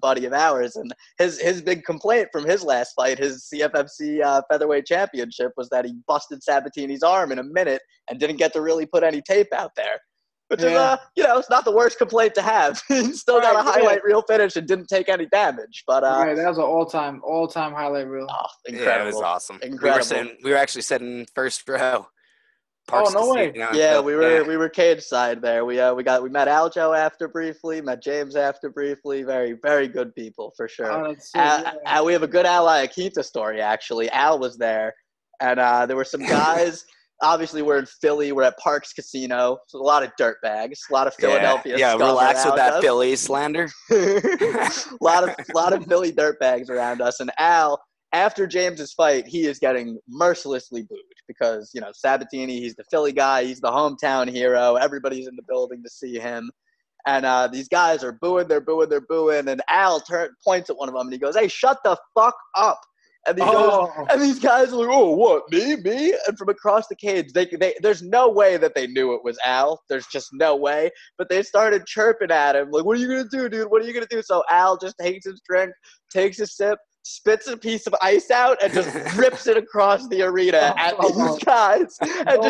buddy of ours, and his big complaint from his last fight, his CFFC featherweight championship, was that he busted Sabatini's arm in a minute and didn't get to really put any tape out there. Which is, it's not the worst complaint to have. He still got a highlight reel finish and didn't take any damage. But that was an all-time highlight reel. Oh, incredible! Yeah, it was awesome. Incredible. We were actually sitting first row. Oh, no way! Yeah, we were cage side there. We met Aljo after briefly, met James after briefly. Very, very good people for sure. Oh, that's so we have a good Al Iaquinta story actually. Al was there, and there were some guys. Obviously, we're in Philly. We're at Parks Casino. So a lot of dirt bags, a lot of Philadelphia. Yeah, relax with that us. Philly slander. a lot of Philly dirt bags around us. And Al, after James's fight, he is getting mercilessly booed because Sabatini. He's the Philly guy. He's the hometown hero. Everybody's in the building to see him. And these guys are booing. They're booing. And Al points at one of them and he goes, "Hey, shut the fuck up." And these guys are like, "Oh, what, me?" And from across the cage, there's no way that they knew it was Al. There's just no way. But they started chirping at him, like, "What are you going to do, dude? What are you going to do?" So Al just takes his drink, takes a sip, spits a piece of ice out, and just rips it across the arena at these guys. And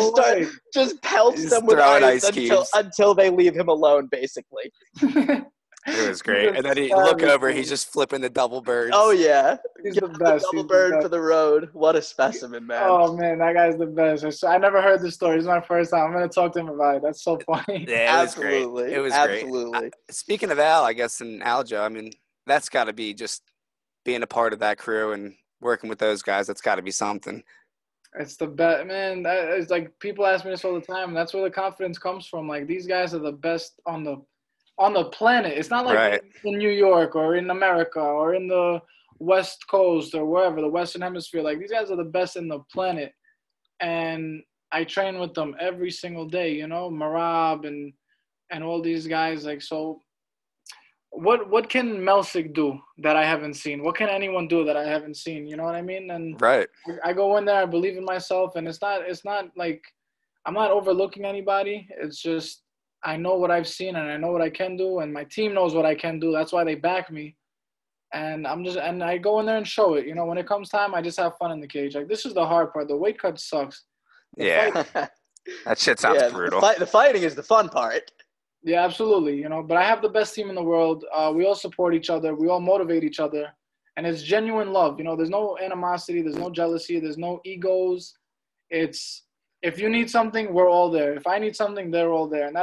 just pelts them with ice until they leave him alone, basically. It was great. And then he look over, he's just flipping the double birds. Oh, yeah. He's the best. Double bird for the road. What a specimen, man. Oh, man, that guy's the best. I never heard this story. It's my first time. I'm going to talk to him about it. That's so funny. Yeah, it was great. It was great. Speaking of Al, I guess, and Aljo, I mean, that's got to be just being a part of that crew and working with those guys. That's got to be something. It's the best, man. It's like people ask me this all the time, and that's where the confidence comes from. Like, these guys are the best on the planet. It's not like in New York or in America or in the West Coast or wherever, the Western Hemisphere. Like, these guys are the best in the planet. And I train with them every single day, Marab and all these guys. Like, so what can Melsik do that I haven't seen? What can anyone do that I haven't seen? You know what I mean? And I go in there, I believe in myself, and it's not like I'm not overlooking anybody. It's just I know what I've seen and I know what I can do, and my team knows what I can do. That's why they back me. And I go in there and show it. When it comes time, I just have fun in the cage. Like, this is the hard part. The weight cut sucks. That shit sounds brutal. The fighting is the fun part. Yeah, absolutely. But I have the best team in the world. We all support each other. We all motivate each other. And it's genuine love. There's no animosity. There's no jealousy. There's no egos. It's, if you need something, we're all there. If I need something, they're all there. And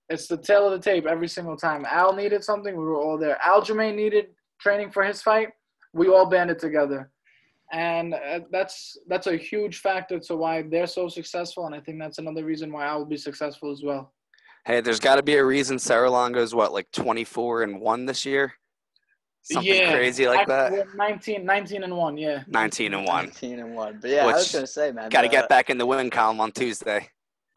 it's the tail of the tape every single time. Al needed something, we were all there. Aljamain needed training for his fight, we all banded together. And that's a huge factor to why they're so successful, and I think that's another reason why I will be successful as well. Hey, there's got to be a reason Saralongo's, 24-1 this year? Something crazy like that? 19-1, yeah. 19-1. 19-1. But yeah, I was going to say, man. Got to get back in the win column on Tuesday.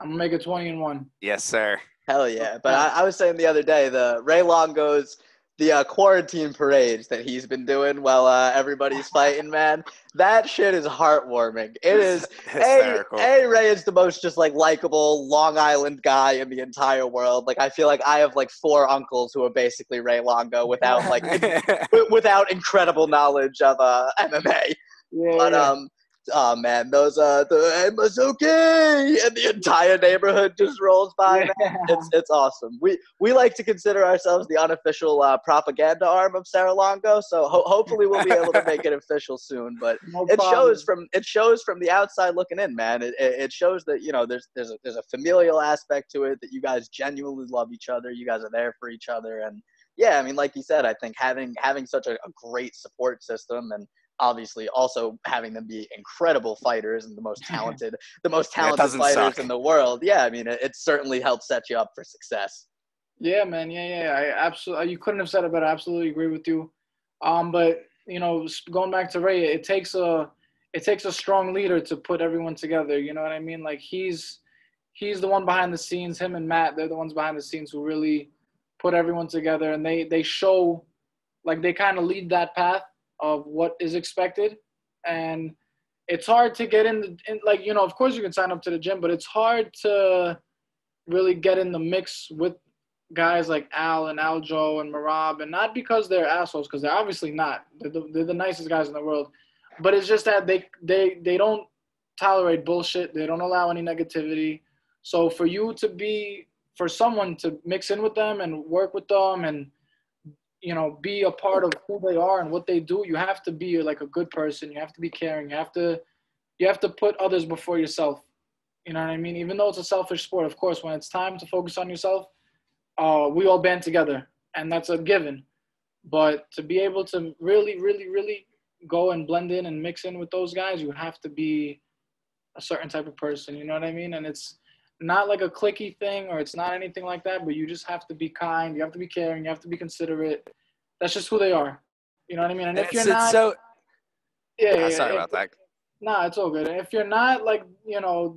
I'm going to make it 20-1. Yes, sir. Hell yeah. But I was saying the other day, the Ray Longo's, the quarantine parades that he's been doing while everybody's fighting, man, that shit is heartwarming. It is hysterical. Ray is the most just likable Long Island guy in the entire world. Like, I feel like I have 4 uncles who are basically Ray Longo without without incredible knowledge of MMA. Yeah, but Oh man, those the Emma's okay, and the entire neighborhood just rolls by. Yeah. Man, it's awesome. We like to consider ourselves the unofficial propaganda arm of Sarah Longo, so hopefully we'll be able to make it official soon. But No it problem. shows from the outside looking in, man. It shows that there's a familial aspect to it, that you guys genuinely love each other. You guys are there for each other, and yeah, I mean, like you said, I think having such a great support system, and obviously also having them be incredible fighters and the most talented fighters suck. in the world. Yeah, I mean, it certainly helps set you up for success. Yeah, man. Yeah. I absolutely. You couldn't have said it better. I absolutely agree with you. But going back to Ray, it takes a strong leader to put everyone together. You know what I mean? Like he's the one behind the scenes. Him and Matt, they're the ones behind the scenes who really put everyone together, and they show, like, they kind of lead that path of what is expected. And it's hard to get of course you can sign up to the gym, but it's hard to really get in the mix with guys like Al and Aljo and Marab, and not because they're assholes, because they're obviously not. They're the nicest guys in the world, but it's just that they don't tolerate bullshit. They don't allow any negativity. So for someone to mix in with them and work with them and be a part of who they are and what they do, you have to be like a good person. You have to be caring. You have to put others before yourself. You know what I mean? Even though it's a selfish sport, of course, when it's time to focus on yourself, we all band together, and that's a given. But to be able to really, really, really go and blend in and mix in with those guys, you have to be a certain type of person. You know what I mean? And it's not like a cliquey thing, or it's not anything like that, but you just have to be kind. You have to be caring. You have to be considerate. That's just who they are. You know what I mean? And if you're not, Sorry about that. Nah, it's all good. And if you're not, like, you're not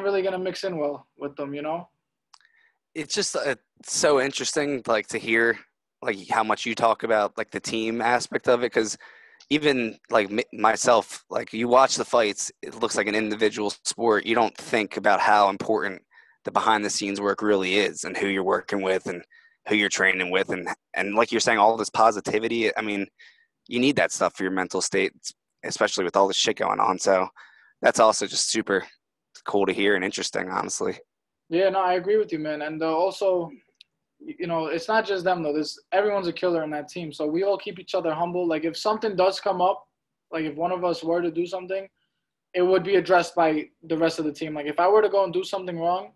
really gonna mix in well with them. It's just so interesting, like, to hear like how much you talk about like the team aspect of it, because even like myself, like, you watch the fights, it looks like an individual sport. You don't think about how important the behind the scenes work really is, and who you're working with and who you're training with, and like you're saying, all this positivity. I mean, you need that stuff for your mental state, especially with all this shit going on. So that's also just super cool to hear and interesting, honestly. Yeah, no, I agree with you, man. And also, it's not just them though. Everyone's a killer in that team. So we all keep each other humble. Like, if something does come up, like if one of us were to do something, it would be addressed by the rest of the team. Like, if I were to go and do something wrong,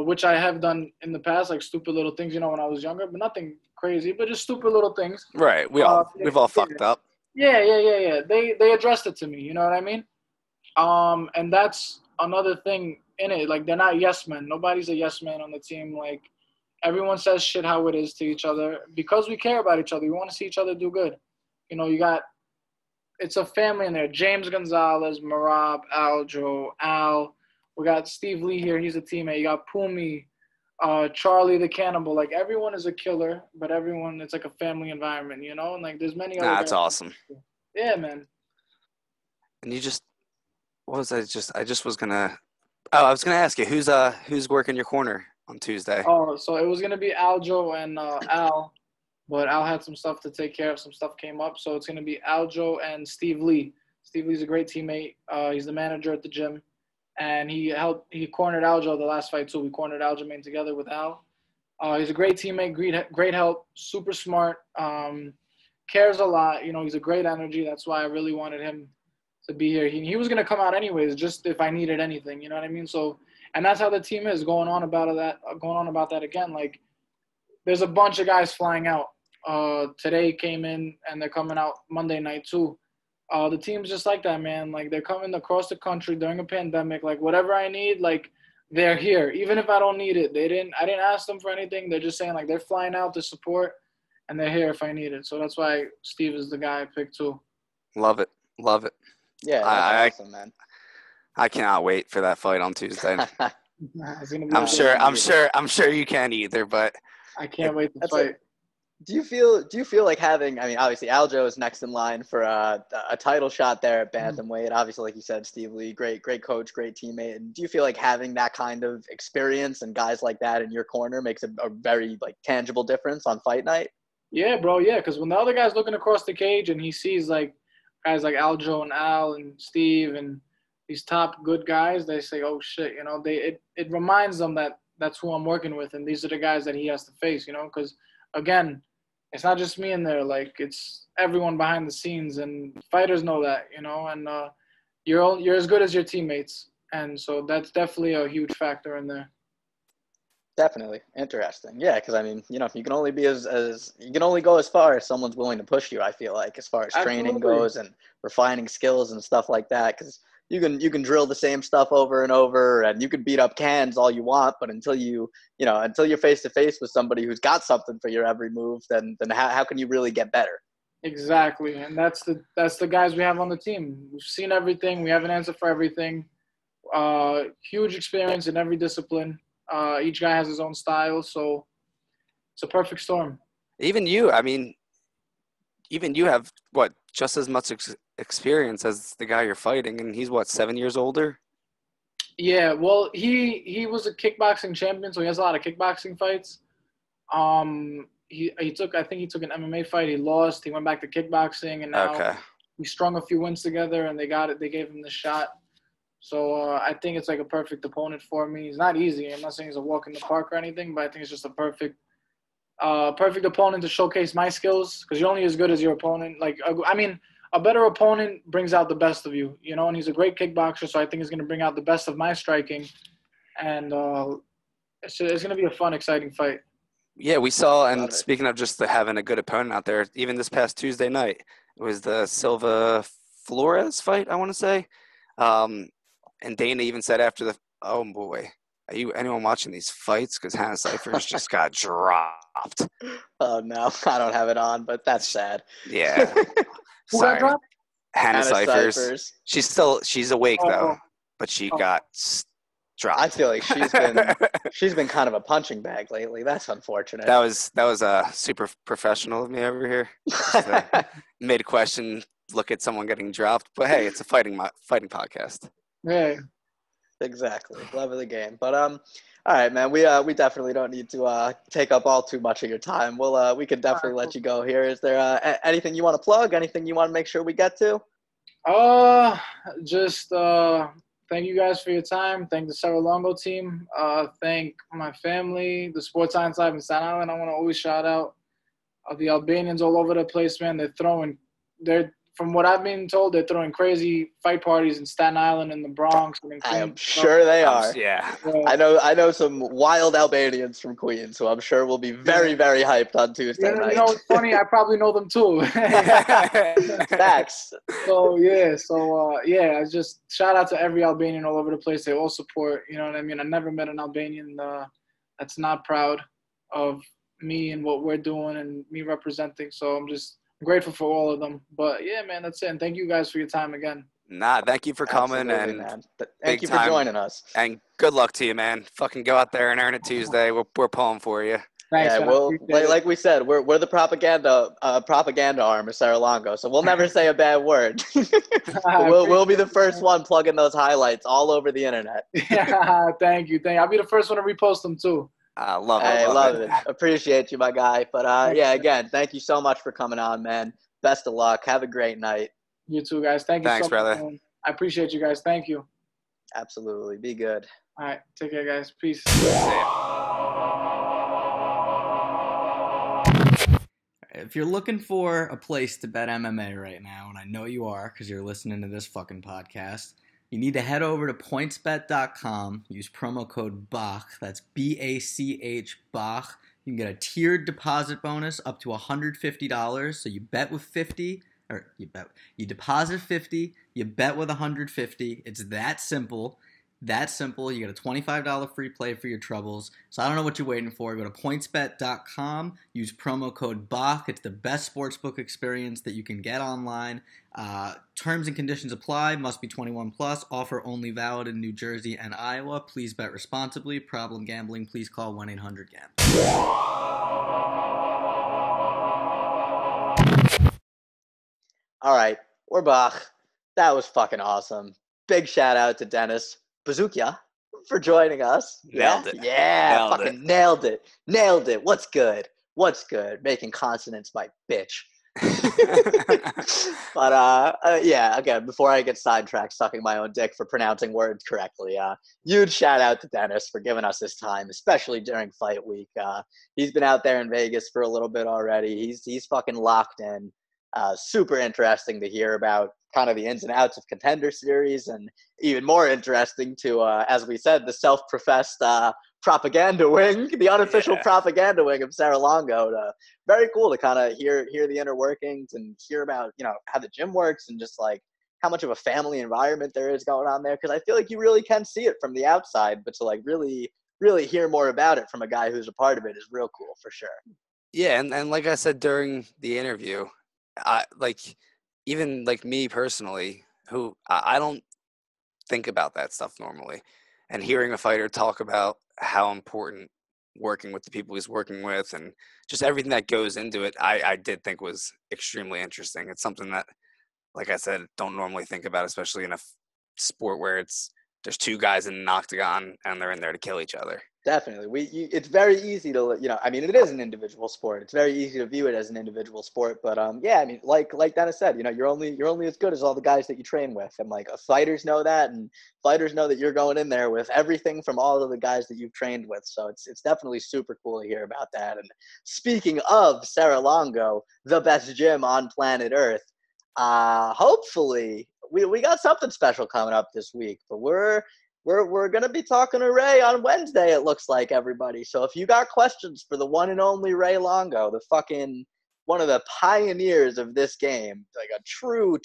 which I have done in the past, like stupid little things, when I was younger, but nothing crazy, but just stupid little things. Right. We've all fucked up. Yeah. They addressed it to me. You know what I mean? And that's another thing in it. Like, they're not yes men. Nobody's a yes man on the team. Like, everyone says shit how it is to each other because we care about each other. We want to see each other do good. It's a family in there. James Gonzalez, Marab, Aljo, Al. We got Steve Lee here. He's a teammate. You got Pumi, Charlie the Cannibal. Like, everyone is a killer, but it's like a family environment, And like, there's many other guys. That's awesome. Yeah, man. And what was I was gonna ask you, who's working your corner on Tuesday? Oh, so it was gonna be Aljo and Al, but Al had some stuff to take care of. Some stuff came up, so it's gonna be Aljo and Steve Lee. Steve Lee's a great teammate. He's the manager at the gym, and he cornered Aljo the last fight too. We cornered Aljamain together with Al. He's a great teammate, great help, super smart, cares a lot. He's a great energy. That's why I really wanted him to be here. He was gonna come out anyways, just if I needed anything. You know what I mean? So, and that's how the team is going on about that again. Like, there's a bunch of guys flying out. Today came in, and they're coming out Monday night too. The team's just like that, man. Like, they're coming across the country during a pandemic. Like, whatever I need, like, they're here. Even if I don't need it, I didn't ask them for anything. They're just saying, like, they're flying out to support, and they're here if I need it. So that's why Steve is the guy I picked too. Love it. Yeah, that's awesome, man. I cannot wait for that fight on Tuesday. I'm sure you can't either, but I can't wait to fight. Do you feel like having? I mean, obviously Aljo is next in line for a title shot there at bantamweight. Obviously, like you said, Steve Lee, great coach, great teammate. And do you feel like having that kind of experience and guys like that in your corner makes a very, like, tangible difference on fight night? Yeah, bro. Yeah, because when the other guy's looking across the cage and he sees, like, guys like Aljo and Al and Steve and these top good guys, they say, oh shit, you know, it reminds them that that's who I'm working with, and these are the guys that he has to face, you know, because again, it's not just me in there, like it's everyone behind the scenes, and fighters know that, you know, and you're as good as your teammates, and so that's definitely a huge factor in there. Definitely interesting. Yeah, because I mean, you know, you can only be as you can only go as far as someone's willing to push you. I feel like, as far as training goes and refining skills and stuff like that, because you can drill the same stuff over and over, and you can beat up cans all you want, but until you're face to face with somebody who's got something for your every move, then how can you really get better? Exactly, and that's the guys we have on the team. We've seen everything. We have an answer for everything. Huge experience in every discipline. Each guy has his own style, so it's a perfect storm. Even you have what, just as much experience as the guy you're fighting, and he's what, 7 years older? Yeah, well, he was a kickboxing champion, so he has a lot of kickboxing fights. He took an MMA fight. He lost. He went back to kickboxing, and now he strung a few wins together, and they got it. They gave him the shot. So I think it's like a perfect opponent for me. He's not easy. I'm not saying he's a walk in the park or anything, but I think it's just a perfect opponent to showcase my skills, because you're only as good as your opponent. Like, I mean, a better opponent brings out the best of you, you know, and he's a great kickboxer, so I think he's going to bring out the best of my striking, and it's going to be a fun, exciting fight. Yeah, we saw, and speaking of just having a good opponent out there, even this past Tuesday night, it was the Silva Flores fight, I want to say. And Dana even said after oh boy, are you anyone watching these fights? Because Hannah Cyphers just got dropped. Oh no, I don't have it on, but that's sad. Yeah. Who got dropped? Hannah Cyphers. She's awake though, but she got dropped. I feel like she's been kind of a punching bag lately. That's unfortunate. That was super professional of me over here. Made a question, look at someone getting dropped, but hey, it's a fighting podcast. Yeah, exactly. Love of the game. But all right, man. We definitely don't need to take up all too much of your time. We could definitely let you go here. Is there anything you want to plug? Anything you want to make sure we get to? Just thank you guys for your time. Thank the Cerro Longo team. Thank my family, the Sports Science Live in Staten Island. I want to always shout out the Albanians all over the place, man. From what I've been told, they're throwing crazy fight parties in Staten Island and the Bronx. I am sure they are. Yeah. I know some wild Albanians from Queens, so I'm sure we'll be very, very hyped on Tuesday night. You know, it's funny. I probably know them too. Facts. I just shout out to every Albanian all over the place. They all support. You know what I mean? I never met an Albanian that's not proud of me and what we're doing and me representing. So I'm just grateful for all of them. But yeah, man, that's it. And thank you guys for your time again. Thank you for coming. Absolutely, and man. Thank you for joining us. And good luck to you, man. Fucking go out there and earn it Tuesday. We're pulling for you. Thanks, yeah, like we said, we're the propaganda arm of Cerro Longo, so we'll never say a bad word. we'll be the first one plugging those highlights all over the internet. Yeah, thank you. I'll be the first one to repost them too. I love it. I love it. Appreciate you, my guy. But yeah, again, thank you so much for coming on, man. Best of luck. Have a great night. You too, guys. Thanks so much, brother. Man. I appreciate you guys. Thank you. Absolutely. Be good. All right. Take care, guys. Peace. If you're looking for a place to bet MMA right now, and I know you are because you're listening to this fucking podcast, you need to head over to pointsbet.com, use promo code BACH, that's B-A-C-H, BACH. You can get a tiered deposit bonus up to $150, so you bet with 50, or you deposit 50, you bet with 150. It's that simple. That simple. You get a $25 free play for your troubles. So I don't know what you're waiting for. Go to pointsbet.com. Use promo code BACH. It's the best sportsbook experience that you can get online. Terms and conditions apply. Must be 21 plus. Offer only valid in New Jersey and Iowa. Please bet responsibly. Problem gambling, please call 1-800-GAMBLE. All right. We're back. That was fucking awesome. Big shout out to Dennis Buzujka for joining us. Nailed it. Yeah, nailed it. What's good? Making consonants my bitch. But yeah, again, before I get sidetracked sucking my own dick for pronouncing words correctly, huge shout out to Dennis for giving us his time, especially during fight week. He's been out there in Vegas for a little bit already. He's fucking locked in. Super interesting to hear about kind of the ins and outs of Contender Series, and even more interesting to, as we said, the self-professed propaganda wing, the unofficial propaganda wing of Sarah Longo. Very cool to kind of hear the inner workings and hear about, you know, how the gym works and just like how much of a family environment there is going on there. Because I feel like you really can see it from the outside, but to like really hear more about it from a guy who's a part of it is real cool for sure. Yeah, and like I said during the interview, like even like me personally, who I don't think about that stuff normally, and hearing a fighter talk about how important working with the people he's working with and just everything that goes into it, I did think was extremely interesting. It's something that, like I said, don't normally think about, especially in a sport where there's two guys in an octagon and they're in there to kill each other. Definitely. It's very easy to, you know, I mean, it is an individual sport. It's very easy to view it as an individual sport. But yeah, I mean, like Dennis said, you know, you're only as good as all the guys that you train with. And like fighters know that, and fighters know that you're going in there with everything from all of the guys that you've trained with. So it's definitely super cool to hear about that. And speaking of Sarah Longo, the best gym on planet Earth, hopefully we got something special coming up this week, but we're going to be talking to Ray on Wednesday, it looks like, everybody. So if you got questions for the one and only Ray Longo, the fucking one of the pioneers of this game, like a true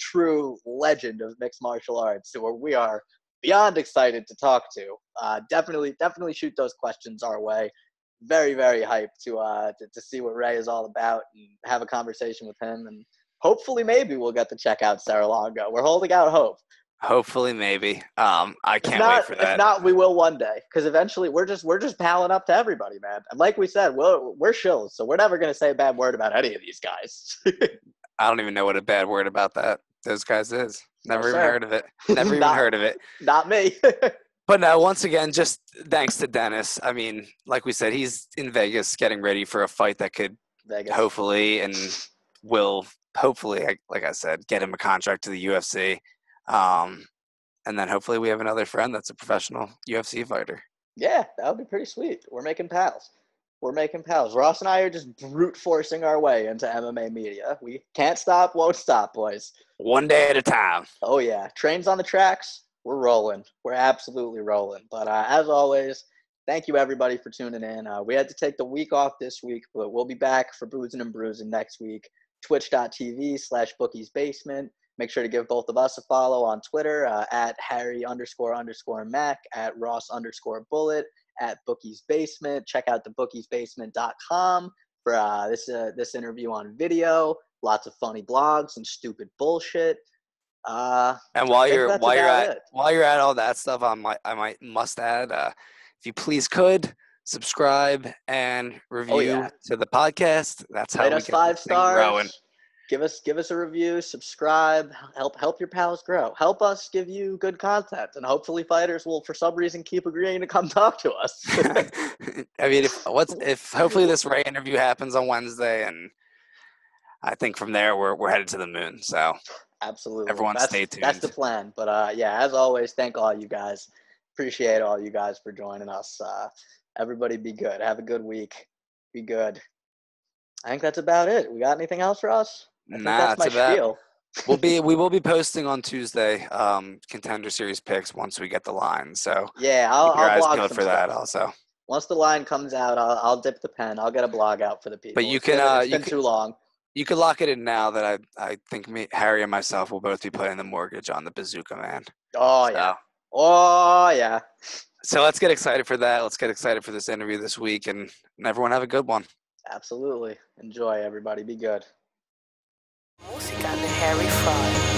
legend of mixed martial arts, who we are beyond excited to talk to, definitely shoot those questions our way. Very hyped to see what Ray is all about and have a conversation with him. And hopefully maybe we'll get to check out Sarah Longo. We're holding out hope. Hopefully, maybe. I can't wait for that. If not, we will one day, because eventually we're just palling up to everybody, man. And like we said, we're shills, so we're never gonna say a bad word about any of these guys. I don't even know what a bad word about those guys is. Never even heard of it. Heard of it. Not me. But no, once again, just thanks to Dennis. I mean, like we said, he's in Vegas getting ready for a fight that could hopefully and will hopefully, like I said, get him a contract to the UFC. And then hopefully we have another friend that's a professional UFC fighter. Yeah, that would be pretty sweet. We're making pals. Ross and I are just brute forcing our way into MMA media. We can't stop, won't stop, boys. One day at a time. Oh, yeah. Trains on the tracks. We're rolling. We're absolutely rolling. But as always, thank you, everybody, for tuning in. We had to take the week off this week, but we'll be back for Boozing and Bruising next week. Twitch.tv/Bookie'sBasement. Make sure to give both of us a follow on Twitter at Harry__Mac, at Ross_Bullet, at Bookie's Basement. Check out thebookiesbasement.com for this interview on video. Lots of funny blogs and stupid bullshit. And while you're at all that stuff, I must add, if you please could subscribe and review to the podcast. That's how we get 5 stars. Growing. Give us a review, subscribe, help your pals grow. Help us give you good content, and hopefully fighters will, for some reason, keep agreeing to come talk to us. I mean, if hopefully this Ray interview happens on Wednesday, and I think from there we're headed to the moon. So absolutely, everyone stay tuned. That's the plan. But yeah, as always, thank all you guys. Appreciate all you guys for joining us. Everybody be good. Have a good week. Be good. I think that's about it. We got anything else for us? That's my spiel. We will be posting on Tuesday Contender Series picks once we get the line. So yeah, I'll blog for that also. Once the line comes out, I'll dip the pen. I'll get a blog out for the people. But it's been too long. You could lock it in now that I think Harry and myself will both be putting the mortgage on the Buzujka man. Oh yeah. So let's get excited for that. Let's get excited for this interview this week, and everyone have a good one. Absolutely. Enjoy, everybody. Be good. Música de Harry Fraud.